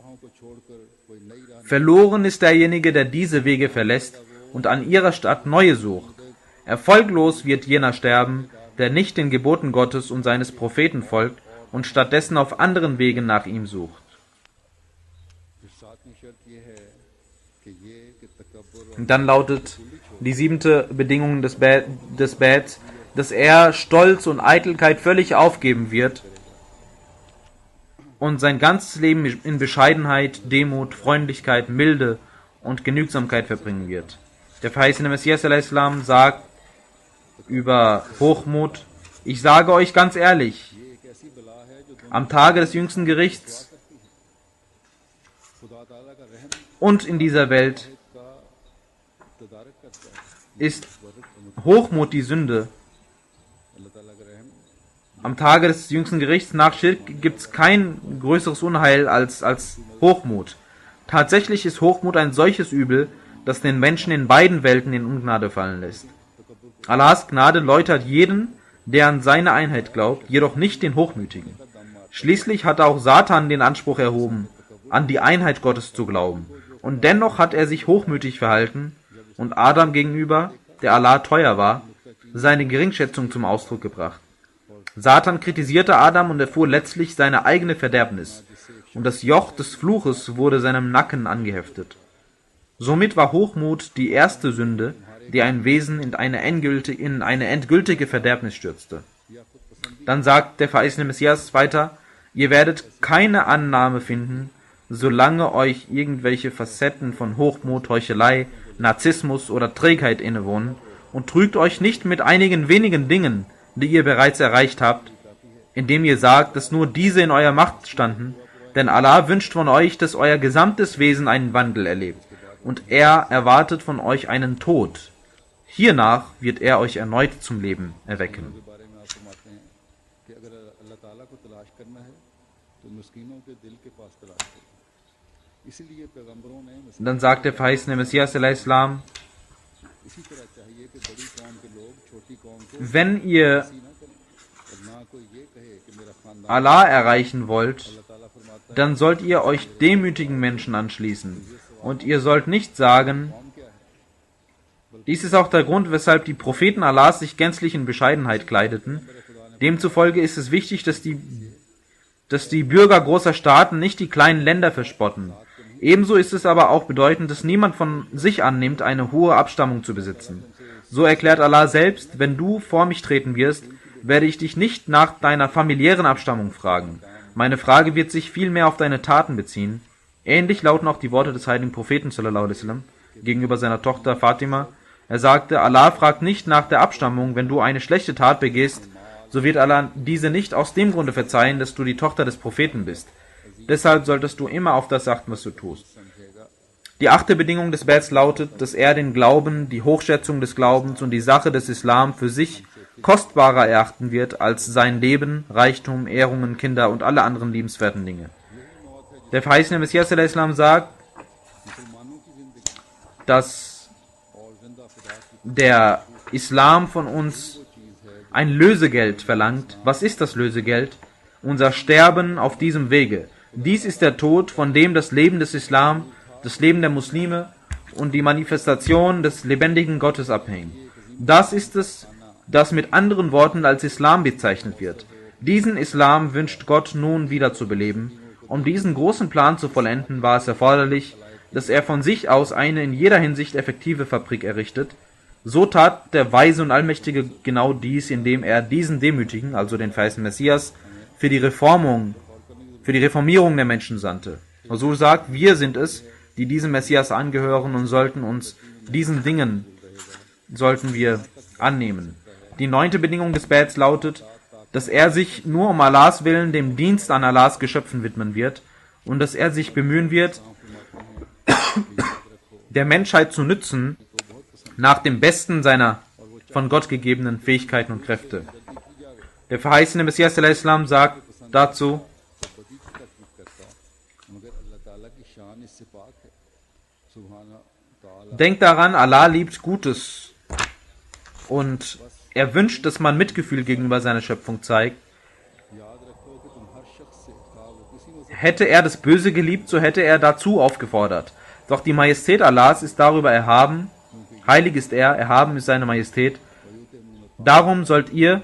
Verloren ist derjenige, der diese Wege verlässt und an ihrer Stadt neue sucht. Erfolglos wird jener sterben, der nicht den Geboten Gottes und seines Propheten folgt und stattdessen auf anderen Wegen nach ihm sucht. Und dann lautet die 7. Bedingung des Bets, dass er Stolz und Eitelkeit völlig aufgeben wird und sein ganzes Leben in Bescheidenheit, Demut, Freundlichkeit, Milde und Genügsamkeit verbringen wird. Der verheißene Messias a.s. sagt über Hochmut: Ich sage euch ganz ehrlich, am Tage des jüngsten Gerichts und in dieser Welt ist Hochmut die Sünde. Am Tage des jüngsten Gerichts nach Schirk gibt es kein größeres Unheil als Hochmut. Tatsächlich ist Hochmut ein solches Übel, das den Menschen in beiden Welten in Ungnade fallen lässt. Allahs Gnade läutert jeden, der an seine Einheit glaubt, jedoch nicht den Hochmütigen. Schließlich hat auch Satan den Anspruch erhoben, an die Einheit Gottes zu glauben. Und dennoch hat er sich hochmütig verhalten und Adam gegenüber, der Allah teuer war, seine Geringschätzung zum Ausdruck gebracht. Satan kritisierte Adam und erfuhr letztlich seine eigene Verderbnis, und das Joch des Fluches wurde seinem Nacken angeheftet. Somit war Hochmut die erste Sünde, die ein Wesen in eine endgültige Verderbnis stürzte. Dann sagt der verheißene Messias weiter: Ihr werdet keine Annahme finden, solange euch irgendwelche Facetten von Hochmut, Heuchelei, Narzissmus oder Trägheit innewohnen, und trügt euch nicht mit einigen wenigen Dingen, die ihr bereits erreicht habt, indem ihr sagt, dass nur diese in eurer Macht standen, denn Allah wünscht von euch, dass euer gesamtes Wesen einen Wandel erlebt, und er erwartet von euch einen Tod. Hiernach wird er euch erneut zum Leben erwecken. Dann sagt der verheißene Messias al-Islam: Wenn ihr Allah erreichen wollt, dann sollt ihr euch demütigen Menschen anschließen. Und ihr sollt nicht sagen: Dies ist auch der Grund, weshalb die Propheten Allahs sich gänzlich in Bescheidenheit kleideten. Demzufolge ist es wichtig, dass die Bürger großer Staaten nicht die kleinen Länder verspotten. Ebenso ist es aber auch bedeutend, dass niemand von sich annimmt, eine hohe Abstammung zu besitzen. So erklärt Allah selbst: Wenn du vor mich treten wirst, werde ich dich nicht nach deiner familiären Abstammung fragen. Meine Frage wird sich vielmehr auf deine Taten beziehen. Ähnlich lauten auch die Worte des heiligen Propheten sallallahu alaihi wasallam gegenüber seiner Tochter Fatima. Er sagte: Allah fragt nicht nach der Abstammung. Wenn du eine schlechte Tat begehst, so wird Allah diese nicht aus dem Grunde verzeihen, dass du die Tochter des Propheten bist. Deshalb solltest du immer auf das achten, was du tust. Die 8. Bedingung des Bets lautet, dass er den Glauben, die Hochschätzung des Glaubens und die Sache des Islam für sich kostbarer erachten wird als sein Leben, Reichtum, Ehrungen, Kinder und alle anderen liebenswerten Dinge. Der verheißene Messias al-Islam sagt, dass der Islam von uns ein Lösegeld verlangt. Was ist das Lösegeld? Unser Sterben auf diesem Wege. Dies ist der Tod, von dem das Leben des Islam, das Leben der Muslime und die Manifestation des lebendigen Gottes abhängen. Das ist es, das mit anderen Worten als Islam bezeichnet wird. Diesen Islam wünscht Gott nun wiederzubeleben. Um diesen großen Plan zu vollenden, war es erforderlich, dass er von sich aus eine in jeder Hinsicht effektive Fabrik errichtet. So tat der Weise und Allmächtige genau dies, indem er diesen Demütigen, also den verheißenen Messias, für die Reformierung der Menschen sandte. So sagt, wir sind es, die diesem Messias angehören und sollten uns diesen Dingen annehmen. Die 9. Bedingung des Bets lautet, dass er sich nur um Allahs Willen dem Dienst an Allahs Geschöpfen widmen wird und dass er sich bemühen wird, der Menschheit zu nützen, nach dem Besten seiner von Gott gegebenen Fähigkeiten und Kräfte. Der verheißene Messias al-Islam sagt dazu, denkt daran, Allah liebt Gutes und er wünscht, dass man Mitgefühl gegenüber seiner Schöpfung zeigt. Hätte er das Böse geliebt, so hätte er dazu aufgefordert. Doch die Majestät Allahs ist darüber erhaben, heilig ist er, erhaben ist seine Majestät. Darum sollt ihr,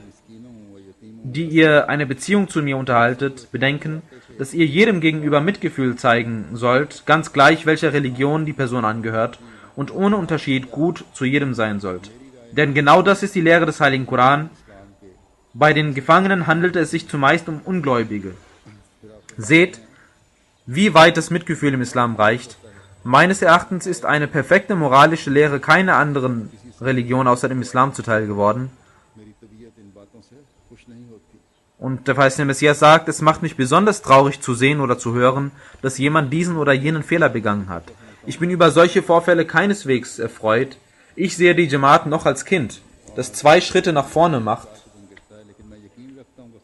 die ihr eine Beziehung zu mir unterhaltet, bedenken, dass ihr jedem gegenüber Mitgefühl zeigen sollt, ganz gleich welcher Religion die Person angehört, und ohne Unterschied gut zu jedem sein sollt. Denn genau das ist die Lehre des Heiligen Koran. Bei den Gefangenen handelte es sich zumeist um Ungläubige. Seht, wie weit das Mitgefühl im Islam reicht. Meines Erachtens ist eine perfekte moralische Lehre keiner anderen Religion außer dem Islam zuteil geworden. Und der verheißene Messias sagt, es macht mich besonders traurig zu sehen oder zu hören, dass jemand diesen oder jenen Fehler begangen hat. Ich bin über solche Vorfälle keineswegs erfreut. Ich sehe die Jamaat noch als Kind, das 2 Schritte nach vorne macht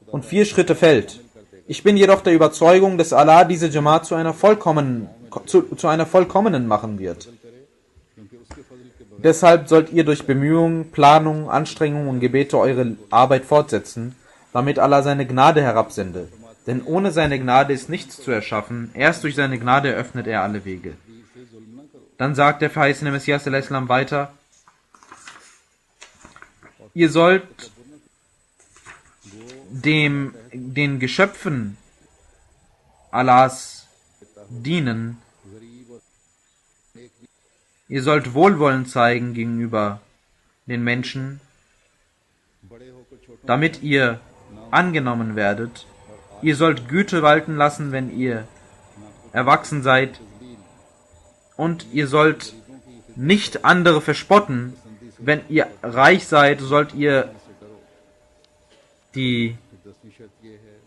und 4 Schritte fällt. Ich bin jedoch der Überzeugung, dass Allah diese Jamaat zu einer vollkommenen machen wird. Deshalb sollt ihr durch Bemühungen, Planung, Anstrengung und Gebete eure Arbeit fortsetzen, damit Allah seine Gnade herabsende. Denn ohne seine Gnade ist nichts zu erschaffen, erst durch seine Gnade eröffnet er alle Wege. Dann sagt der verheißene Messias al-Islam weiter, ihr sollt den Geschöpfen Allahs dienen. Ihr sollt Wohlwollen zeigen gegenüber den Menschen, damit ihr angenommen werdet. Ihr sollt Güte walten lassen, wenn ihr erwachsen seid. Und ihr sollt nicht andere verspotten. Wenn ihr reich seid, sollt ihr den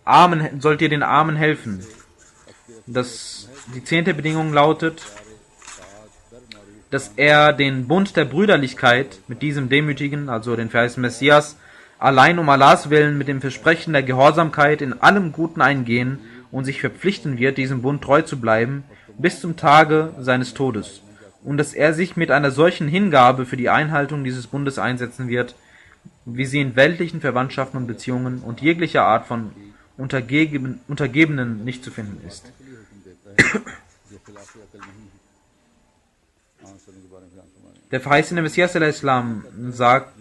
Armen helfen. Die 10. Bedingung lautet, dass er den Bund der Brüderlichkeit mit diesem Demütigen, also den verheißenen Messias, allein um Allahs Willen mit dem Versprechen der Gehorsamkeit in allem Guten eingehen und sich verpflichten wird, diesem Bund treu zu bleiben, bis zum Tage seines Todes. Und dass er sich mit einer solchen Hingabe für die Einhaltung dieses Bundes einsetzen wird, wie sie in weltlichen Verwandtschaften und Beziehungen und jeglicher Art von Untergebenen nicht zu finden ist. Der verheißene Messias al-Islam sagt,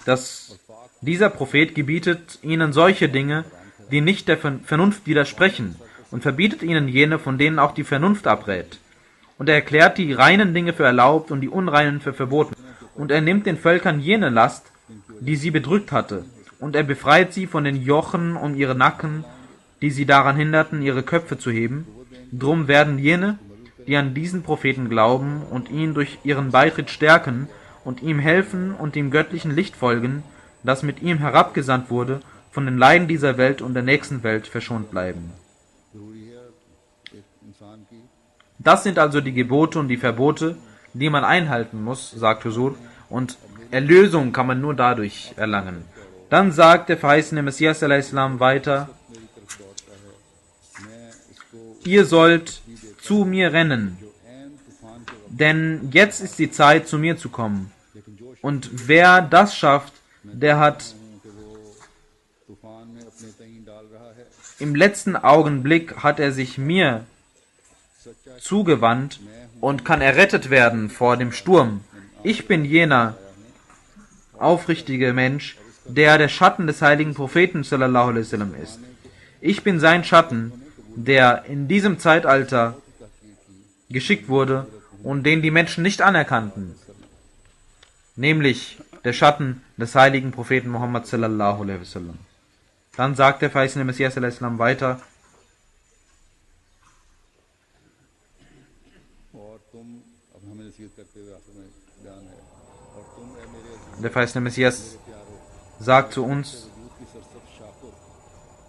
dass dieser Prophet gebietet ihnen solche Dinge, die nicht der Vernunft widersprechen, und verbietet ihnen jene, von denen auch die Vernunft abrät. Und er erklärt die reinen Dinge für erlaubt und die unreinen für verboten. Und er nimmt den Völkern jene Last, die sie bedrückt hatte, und er befreit sie von den Jochen um ihre Nacken, die sie daran hinderten, ihre Köpfe zu heben. Drum werden jene, die an diesen Propheten glauben und ihn durch ihren Beitritt stärken und ihm helfen und dem göttlichen Licht folgen, das mit ihm herabgesandt wurde, von den Leiden dieser Welt und der nächsten Welt verschont bleiben. Das sind also die Gebote und die Verbote, die man einhalten muss, sagt Huzur, und Erlösung kann man nur dadurch erlangen. Dann sagt der verheißene Messias al-Islam weiter, ihr sollt zu mir rennen, denn jetzt ist die Zeit, zu mir zu kommen. लेकिन जो Und wer das schafft, der hat हूँ कि वो तूफान में अपने तईं डाल रहा है im letzten Augenblick hat er sich mir सच्चा zugewandt und kann errettet werden vor dem Sturm. Ich bin jener aufrichtige Mensch, der Schatten des heiligen Propheten sallallahu alaihi wasallam ist. Ich bin sein Schatten, der in diesem Zeitalter geschickt wurde und den die Menschen nicht anerkannten, nämlich der Schatten des heiligen Propheten Muhammad sallallahu alaihi wasallam. Dann sagt der verheißene Messias sallallahu alaihi wasallam weiter: और तुम अब हमें नसीहत करते हुए आखिर में बयान है और तुम ए मेरे अजीज Der verheißene Messias sagt zu uns: वजूद की सरसब्ज शाखो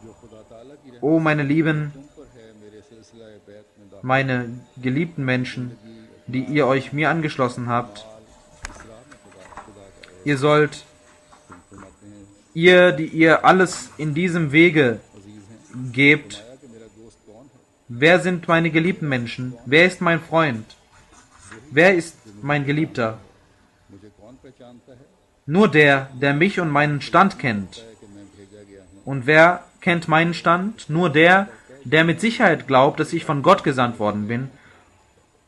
जो खुदा ताला की रहमत O meine Lieben, तुम पर है मेरे सिलसिला बैत में दाखिल meine geliebten Menschen, die ihr euch mir angeschlossen habt, इस्लाम में खुदा का ihr sollt, फरमाते हैं ihr, die ihr alles in diesem Wege अजीज हैं gebt, कि मेरा दोस्त कौन है wer sind meine geliebten Menschen? Wer ist mein Freund? Wer ist mein Geliebter? मुझे कौन पहचानता है Nur der, der mich und meinen Stand kennt. कि मैं भेजा गया हूँ Und wer kennt meinen Stand? Nur der, der mit Sicherheit glaubt, dass ich von Gott gesandt worden bin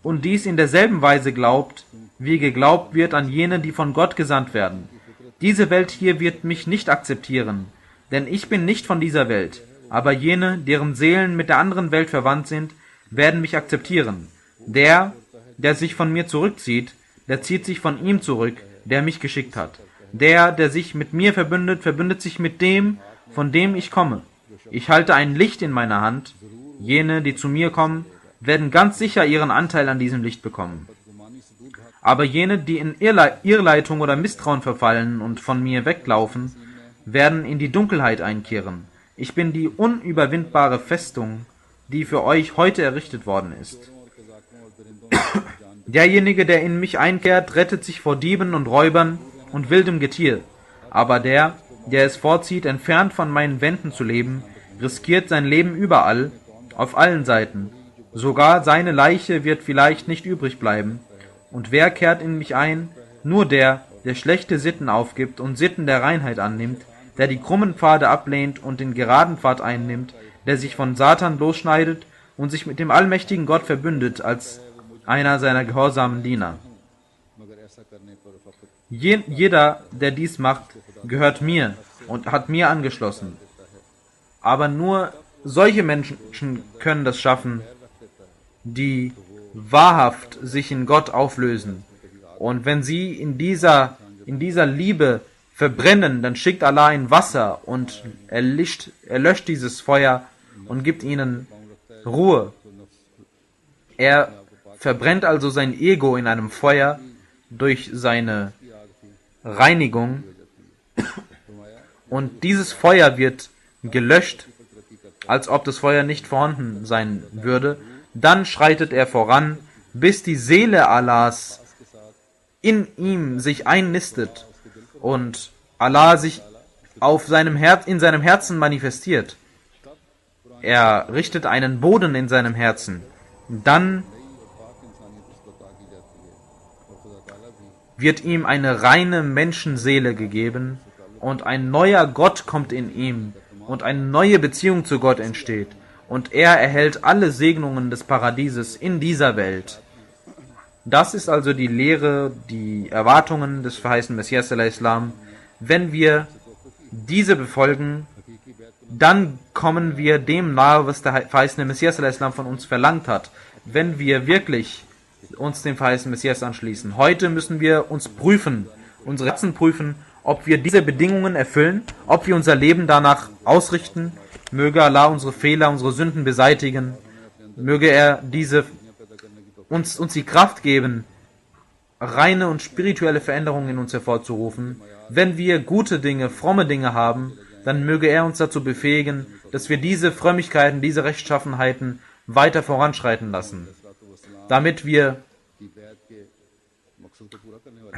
und dies in derselben Weise glaubt, wie geglaubt wird an jene, die von Gott gesandt werden. Diese Welt hier wird mich nicht akzeptieren, denn ich bin nicht von dieser Welt, aber jene, deren Seelen mit der anderen Welt verwandt sind, werden mich akzeptieren. Der, der sich von mir zurückzieht, der zieht sich von ihm zurück, der mich geschickt hat. Der, der sich mit mir verbündet, verbündet sich mit dem, von dem ich komme. Ich halte ein Licht in meiner Hand. Jene, die zu mir kommen, werden ganz sicher ihren Anteil an diesem Licht bekommen. Aber jene, die in Irrleitung oder Misstrauen verfallen und von mir weglaufen, werden in die Dunkelheit einkehren. Ich bin die unüberwindbare Festung, die für euch heute errichtet worden ist. Derjenige, der in mich einkehrt, rettet sich vor Dieben und Räubern und wildem Getier. Aber der, der es vorzieht, entfernt von meinen Wänden zu leben, riskiert sein Leben überall, auf allen Seiten. Sogar seine Leiche wird vielleicht nicht übrig bleiben. Und wer kehrt in mich ein? Nur der, der schlechte Sitten aufgibt und Sitten der Reinheit annimmt, der die krummen Pfade ablehnt und den geraden Pfad einnimmt, der sich von Satan losschneidet und sich mit dem allmächtigen Gott verbündet als einer seiner gehorsamen Diener. मगर ऐसा करने पर फकत Jeder, der dies macht, gehört mir und hat mir angeschlossen. Aber nur solche Menschen können das schaffen, die wahrhaft sich in Gott auflösen. Und wenn sie in dieser Liebe verbrennen, dann schickt Allah ein Wasser und er löscht dieses Feuer und gibt ihnen Ruhe. Er verbrennt also sein Ego in einem Feuer durch seine Reinigung und dieses Feuer wird gelöscht, als ob das Feuer nicht vorhanden sein würde. Dann schreitet er voran, bis die Seele Allahs in ihm sich einnistet und Allah sich in seinem Herzen manifestiert. Er richtet einen Boden in seinem Herzen. Dann wird ihm eine reine Menschenseele gegeben und ein neuer Gott kommt in ihm und eine neue Beziehung zu Gott entsteht und er erhält alle Segnungen des Paradieses in dieser Welt. Das ist also die Lehre, die Erwartungen des verheißenen Messias al-Islam. Wenn wir diese befolgen, dann kommen wir dem nahe, was der verheißene Messias al-Islam von uns verlangt hat. Wenn wir wirklich uns dem verheißenen Messias anschließen. Heute müssen wir uns prüfen, unsere Herzen prüfen, ob wir diese Bedingungen erfüllen, ob wir unser Leben danach ausrichten. Möge Allah unsere Fehler, unsere Sünden beseitigen. Möge er uns die Kraft geben, reine und spirituelle Veränderungen in uns hervorzurufen. Wenn wir gute Dinge, fromme Dinge haben, dann möge er uns dazu befähigen, dass wir diese Frömmigkeiten, diese Rechtschaffenheiten weiter voranschreiten lassen, damit wir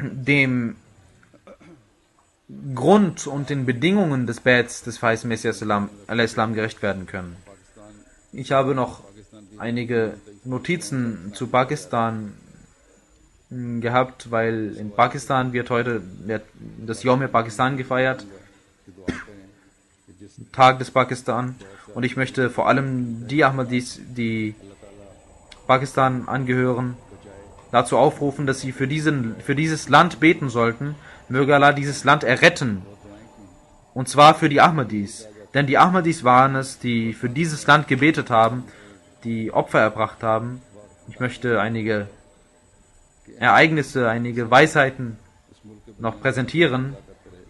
dem Grund und den Bedingungen des Bets des verheißenen Messias al-Islam gerecht werden können. Ich habe noch einige Notizen zu Pakistan gehabt, weil in Pakistan wird heute das Yom Pakistan gefeiert, कि दुआ करें कि जिस Tag des Pakistan. Und ich möchte vor allem die Ahmadis, die Pakistan angehören, dazu aufrufen, dass sie für dieses Land beten sollten. Möge Allah dieses Land erretten. Und zwar für die Ahmadis. Denn die Ahmadis waren es, die für dieses Land gebetet haben, die Opfer erbracht haben. Ich möchte einige Ereignisse, einige Weisheiten noch präsentieren,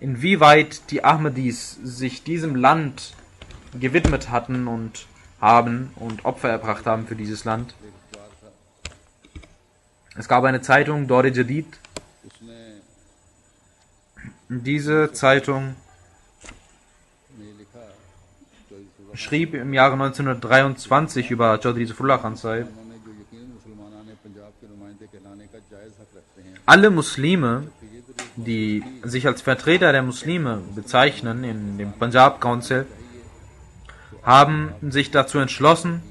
inwieweit die Ahmadis sich diesem Land gewidmet hatten und haben und Opfer erbracht haben für dieses Land. Es gab eine Zeitung, Dor Jadid. उसने Diese Zeitung में लिखा तो schrieb im Jahre 1923 über Chaudhry Zafrullah Khan Sahib: उन्होंने जो यकीन मुसलमाना ने पंजाब के नुमाइंदे कहलाने का जायज़ हक रखते हैं Alle Muslime, die sich als Vertreter der Muslime bezeichnen in dem Punjab Council, haben sich dazu entschlossen,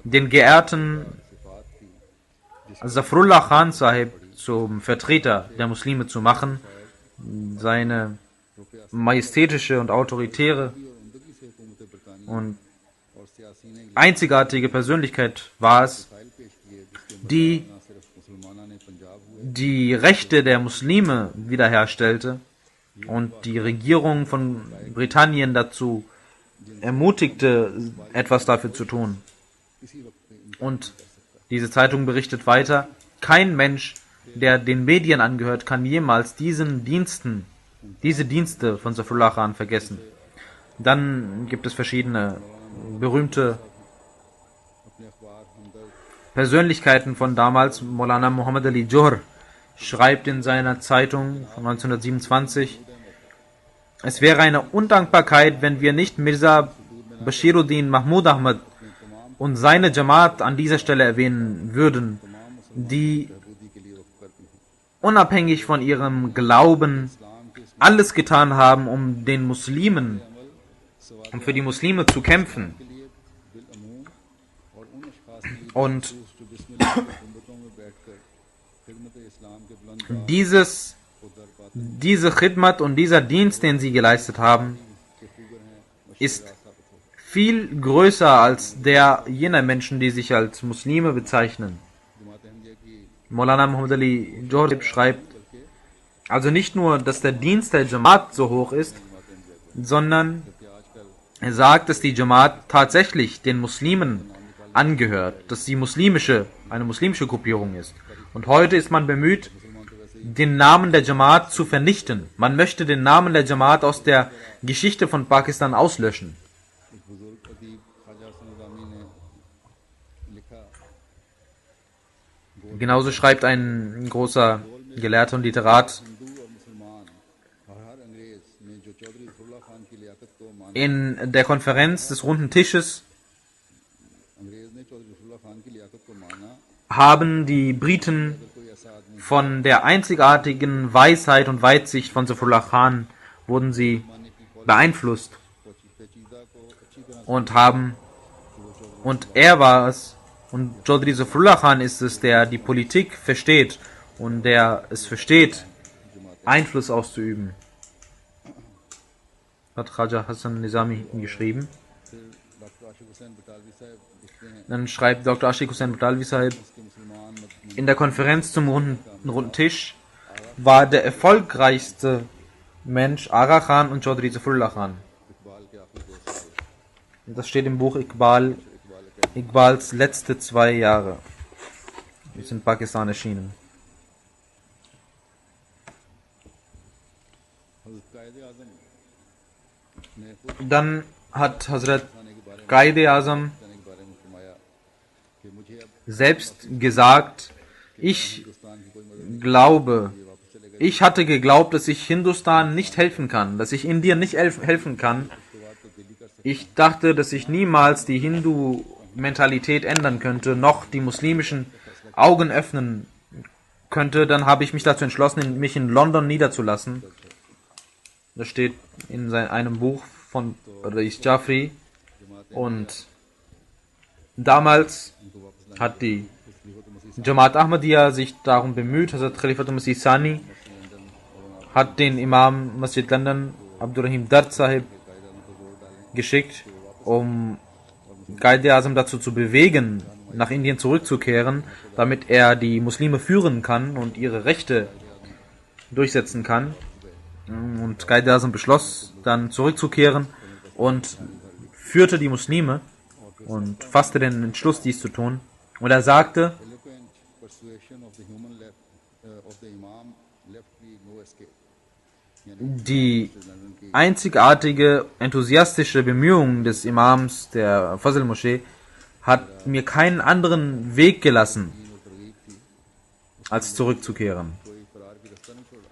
den geehrten Zafrullah Khan Sahib zum Vertreter der Muslime zu machen. Seine majestätische und autoritäre उमदगी से हुकूमत बरतानी und और सियासी ने einzigartige Persönlichkeit war es, file पेश किए जिसके die ना सिर्फ मुसलमाना ने पंजाब हुए die Rechte der Muslime wiederherstellte und die Regierung von Britannien dazu ermutigte, etwas dafür zu tun. इसी वक्त Und diese Zeitung berichtet weiter: Kein Mensch, der den Medien angehört, kann jemals diese Dienste von Zafrullah Khan vergessen. Dann gibt es verschiedene berühmte अपने अखबार हमदर्द Persönlichkeiten von damals. Maulana Muhammad Ali Johar schreibt in seiner Zeitung von 1927: Es wäre eine Undankbarkeit, wenn wir nicht Mirza Bashiruddin Mahmud Ahmad und seine Jamaat an dieser Stelle erwähnen würden, die बहबूदी के लिए वक्त करती हैं unabhängig von ihrem Glauben alles getan haben, um für die Muslime zu kämpfen. के लिए बिलअमूम और उन अशखास के लिए Und जो बिस्मिल्लाह की गुंबतों में बैठकर खिदमत इस्लाम के बुलंद diese Khidmat und dieser Dienst, den sie geleistet haben, के खुगर हैं ist viel größer als der jener Menschen, die sich als Muslime bezeichnen. जमात अहमदिया की Maulana Muhammad Ali Johar schreibt also nicht nur, dass der Dienst der Jamaat so hoch ist, sondern er sagt, dass die Jamaat tatsächlich den Muslimen angehört, dass sie eine muslimische Gruppierung ist. Und heute ist man bemüht, den Namen der Jamaat zu vernichten. Man möchte den Namen der Jamaat aus der Geschichte von Pakistan auslöschen. एक बुजुर्ग अदीब ख्वाजा हसन निज़ामी ने लिखा Genauso schreibt ein großer Gelehrter und Literat: Hindu और मुसलमान और हर अंग्रेज ने जो चौधरी ज़फरुल्लाह खान की लियाकत को माना In der Konferenz des runden Tisches अंग्रेज ने चौधरी ज़फरुल्लाह खान की लियाकत को माना haben die Briten कोई ऐसा आदमी von der einzigartigen Weisheit und Weitsicht von Zafrullah Khan wurden sie beeinflusst पेचीदा को अच्छी तरह und er war es, und Chaudhry Zafrullah Khan ist es, der die Politik versteht und der es versteht, Einfluss auszuüben. Hat Khaja Hassan Nizami geschrieben. फिर डॉक्टर आशिक हुसैन बटालवी साहब लिखते हैं Dann schreibt Dr. Ashik Hussain Btalvi Sahib: कि मुसलमान मत In der Konferenz zum runden Tisch war der erfolgreichste Mensch Aga Khan und Chaudhry Zafrullah Khan. Iqbal के आखिरी 2 साल Das steht im Buch Iqbals letzte 2 Jahre. Ist in Pakistan erschienen. हज़रत कायद आज़म ने खुद Dann hat Hazrat खाने के बारे में Qaid-e Azam बताने के बारे में फरमाया कि मुझे अब selbst gesagt: Ich हिंदुस्तान की कोई मदद glaube, ich hatte geglaubt, dass ich Hindustan nicht helfen kann, dass ich Indien nicht helfen kann. Ich dachte, dass ich niemals die Hindu-Mentalität ändern könnte, noch die muslimischen Augen öffnen könnte. Dann habe ich mich dazu entschlossen, mich in London niederzulassen. Das steht in einem Buch von Rais Jafri. Und damals hat die Jamaat Ahmadiyya sich darum bemüht. Hazrat Khalifatul Masih Sani hat den Imam Masjid London Abdurrahim Dard Sahib geschickt, um Quaid-e-Azam dazu zu bewegen, nach Indien zurückzukehren, damit er die Muslime führen kann und ihre Rechte durchsetzen kann. Und Quaid-e-Azam beschloss, dann zurückzukehren und führte die Muslime und fasste den Entschluss, dies zu tun. Und er sagte, eloquent persuasion of the human left of the Imam left me no escape. die einzigartige, enthusiastische Bemühung des Imams der Fazl-Moschee hat mir keinen anderen Weg gelassen, als zurückzukehren. कोई फरार की रास्ता नहीं छोड़ा.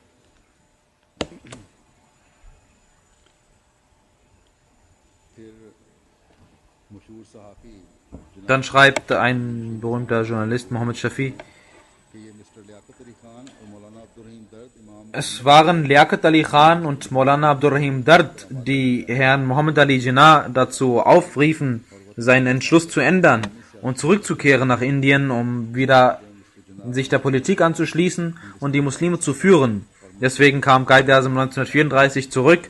फिर मशहूर सहाफी Dann schreibt ein berühmter Journalist, Mohammed Shafi, कि ये मिस्टर लियाकत अली खान और मौलाना अब्दुर्रहीम दर्द इमाम es waren Liaquat Ali Khan und Maulana Abdurrahim Dard, die Herrn Muhammad Ali Jinnah dazu aufriefen, seinen Entschluss zu ändern und zurückzukehren nach Indien, um wieder sich der Politik anzuschließen und die Muslime zu führen. Deswegen kam Quaid-e-Azam 1934 zurück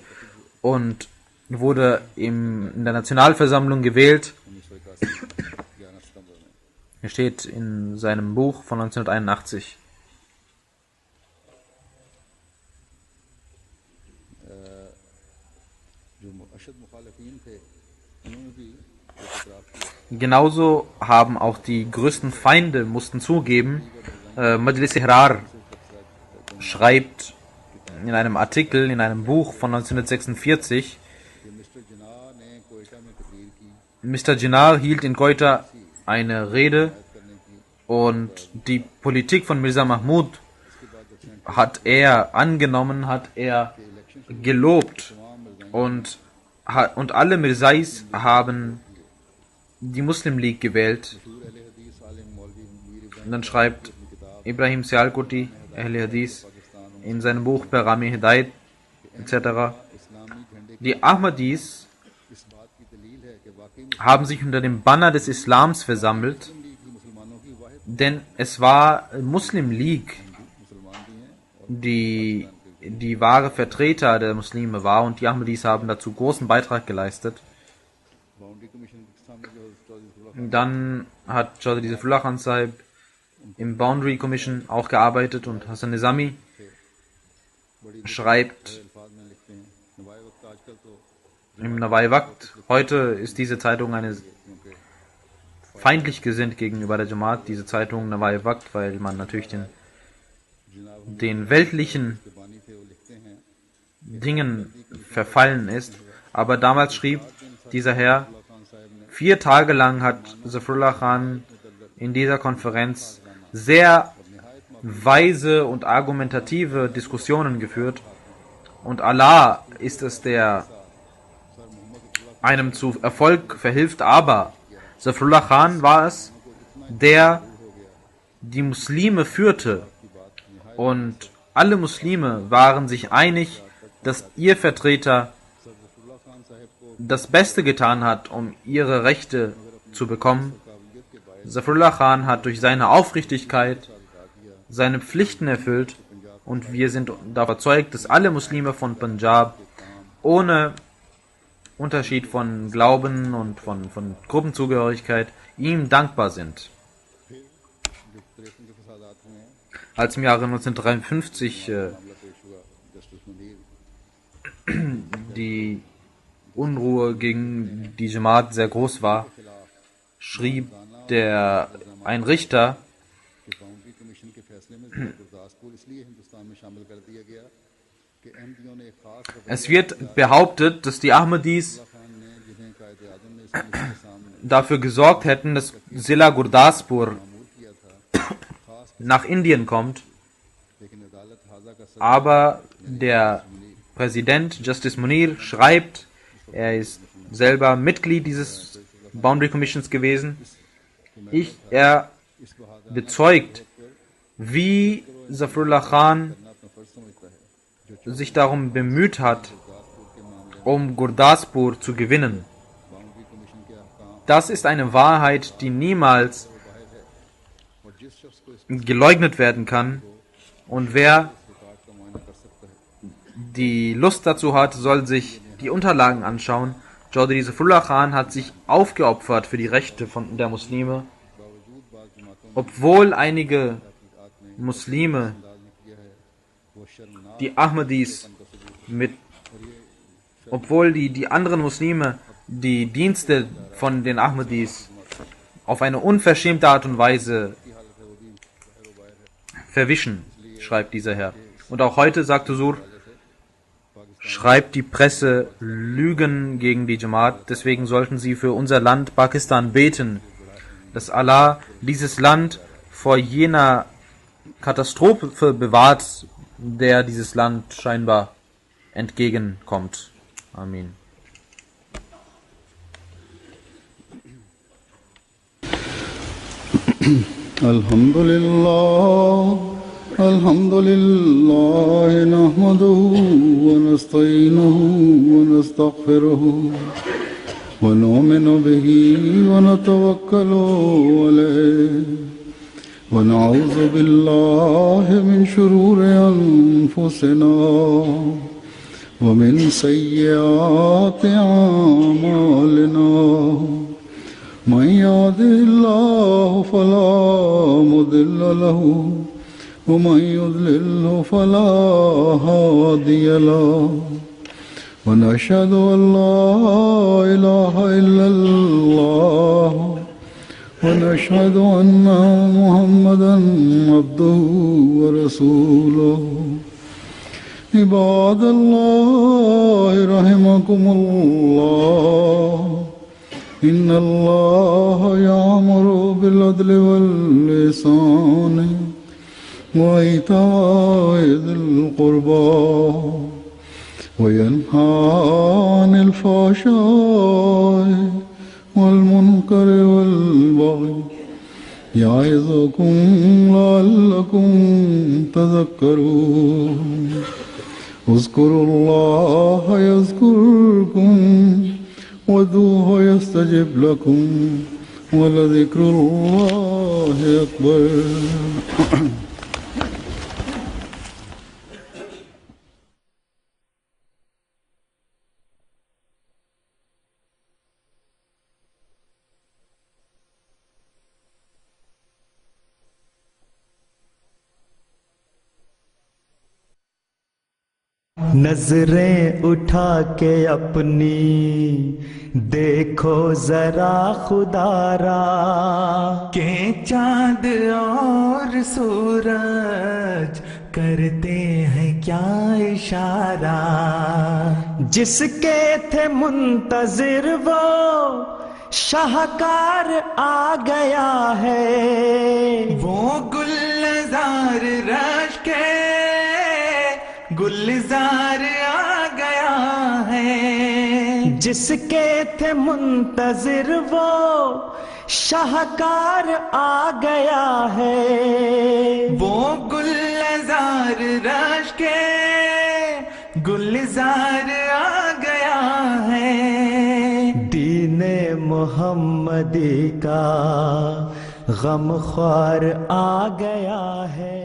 und wurde in der Nationalversammlung gewählt. 1981 11 सितंबर में. Er steht in seinem Buch von 1981. जो अशद मुखालिफीन थे उन्होंने भी इतराफ़ किया. Genauso haben auch die größten Feinde mussten zugeben. Majlis Ihrar schreibt in einem Artikel, in einem Buch von 1946, कि मिस्टर जिन्ना ने कोयटा में तकरीर की Mr. Jinnah hielt in Quetta eine Rede करने की. und die Politik von Mirza Mahmud hat er angenommen, hat er gelobt und alle Mirzais haben die Muslim League gewählt. मशहूर अहले हदीस आलिम मौलवी मीर Ibrahim Und dann schreibt Ibrahim Sialkoti, Ahle Hadith, in seinem Buch Perami Hidayat etc. इस्लामी झंडे Die Ahmadis इस बात की दलील है कि वाकई haben sich unter dem Banner des Islams versammelt, मुस्लिम लीग ही मुसलमानों की वाहिद denn es war Muslim League, मुसलमान भी हैं. die wahre Vertreter der Muslime war, und die Ahmadis haben dazu großen Beitrag geleistet. Boundary commission के सामने जो Chaudhary Dann hat Chaudhry Saifullah Khan Sahib im Boundary Commission auch gearbeitet und Hassan Nizami schreibt अल्फाज में लिखते हैं नवाए वक्त आजकल तो im Nawai Waqt. Heute ist diese Zeitung feindlich gesinnt gegenüber der Jamaat, diese Zeitung Nawai Waqt, weil man natürlich den weltlichen के बानी थे वो लिखते हैं Dingen verfallen ist. Aber damals schrieb dieser Herr, Khan साहब ने 4 Tage lang hat Zafrullah Khan in dieser Konferenz sehr weise und argumentative Diskussionen geführt. Und Allah ist es, der einem zu Erfolg verhilft, aber Zafrullah Khan war es, der die Muslime führte. Und alle Muslime waren sich einig, dass ihr Vertreter das Beste getan hat, um ihre Rechte zu bekommen. Zafrullah Khan hat durch seine Aufrichtigkeit seine Pflichten erfüllt, und wir sind davon überzeugt, dass alle Muslime von Punjab ohne Unterschied von Glauben und von Gruppenzugehörigkeit ihm dankbar sind. जो 53 के फसादात हुए हैं Als im Jahre 1953 मामला पेश हुआ जस्टिस Munir die Unruhe gegen die Jamaat sehr groß war, schrieb ein Richter, कि boundary commission के फैसले में गुरदासपुर इसलिए हिंदुस्तान में शामिल कर दिया गया कि अहमदियों ने एक खास रवैया es wird behauptet, dass die Ahmadis Khan ने जिन्हें कायदे आजम ने इस मुल्क के सामने dafür gesorgt hätten, dass Zilla Gurdaspur मामूर किया था खास nach Indien kommt, लेकिन अदालत हाजा का sir aber der Präsident Justice Munir schreibt, er ist selber Mitglied dieses Boundary Commissions gewesen, er इस बहादुर bezeugt, wie Zafrullah Khan अपना फर्ज समझता है जो sich darum bemüht hat, Gurdaspur के मामले um Gurdaspur zu gewinnen. Boundary commission के अहकाम Das ist eine Wahrheit, die niemals जिस शख्स को इस geleugnet werden kann. Und wer record का मुआयना कर सकता है, die Lust dazu hat, soll sich die Unterlagen anschauen. Chaudhry Saifullah Khan hat sich aufgeopfert für die Rechte der Muslime, बावजूद बाज़ जमातों obwohl einige में Muslime अंदाज में किया है, वो शर्मनाक die Ahmadis mit, obwohl die anderen Muslime die Dienste von den Ahmadis auf eine unverschämte Art und Weise verwischen, schreibt dieser Herr. Und auch heute, sagt Huzur, schreibt die Presse Lügen gegen die Jamaat. Deswegen sollten sie für unser Land Pakistan beten, dass Allah dieses Land vor jener Katastrophe bewahrt, der dieses Land scheinbar entgegenkommt. Amen. الحمد لله نحمده ونستعينه ونستغفره ونؤمن به ونتوكل عليه ونعوذ بالله من شرور أنفسنا ومن سيئات أعمالنا من يهده الله فلا مضل له ومن يضلل فلا هادي له ونشهد أن لا إله إلا الله ونشهد أن محمدا عبده ورسوله عباد الله رحمكم الله إن الله يأمر بالعدل والإحسان وإيتاء ذي القربى وينهى عن الفحشاء والمنكر والبغي يعظكم لعلكم تذكرون اذكروا الله يذكركم وادعوه يستجب لكم ولذكر الله أكبر. नजरें उठा के अपनी देखो जरा खुदारा के चांद और सूरज करते हैं क्या इशारा। जिसके थे मुंतजिर वो शाहकार आ गया है, वो गुलजार रश के गुलजार आ गया है। जिसके थे मुंतजिर वो शाहकार आ गया है, वो गुलजार रश के गुलजार आ गया है। दीने मोहम्मदी का गमख्वार आ गया है।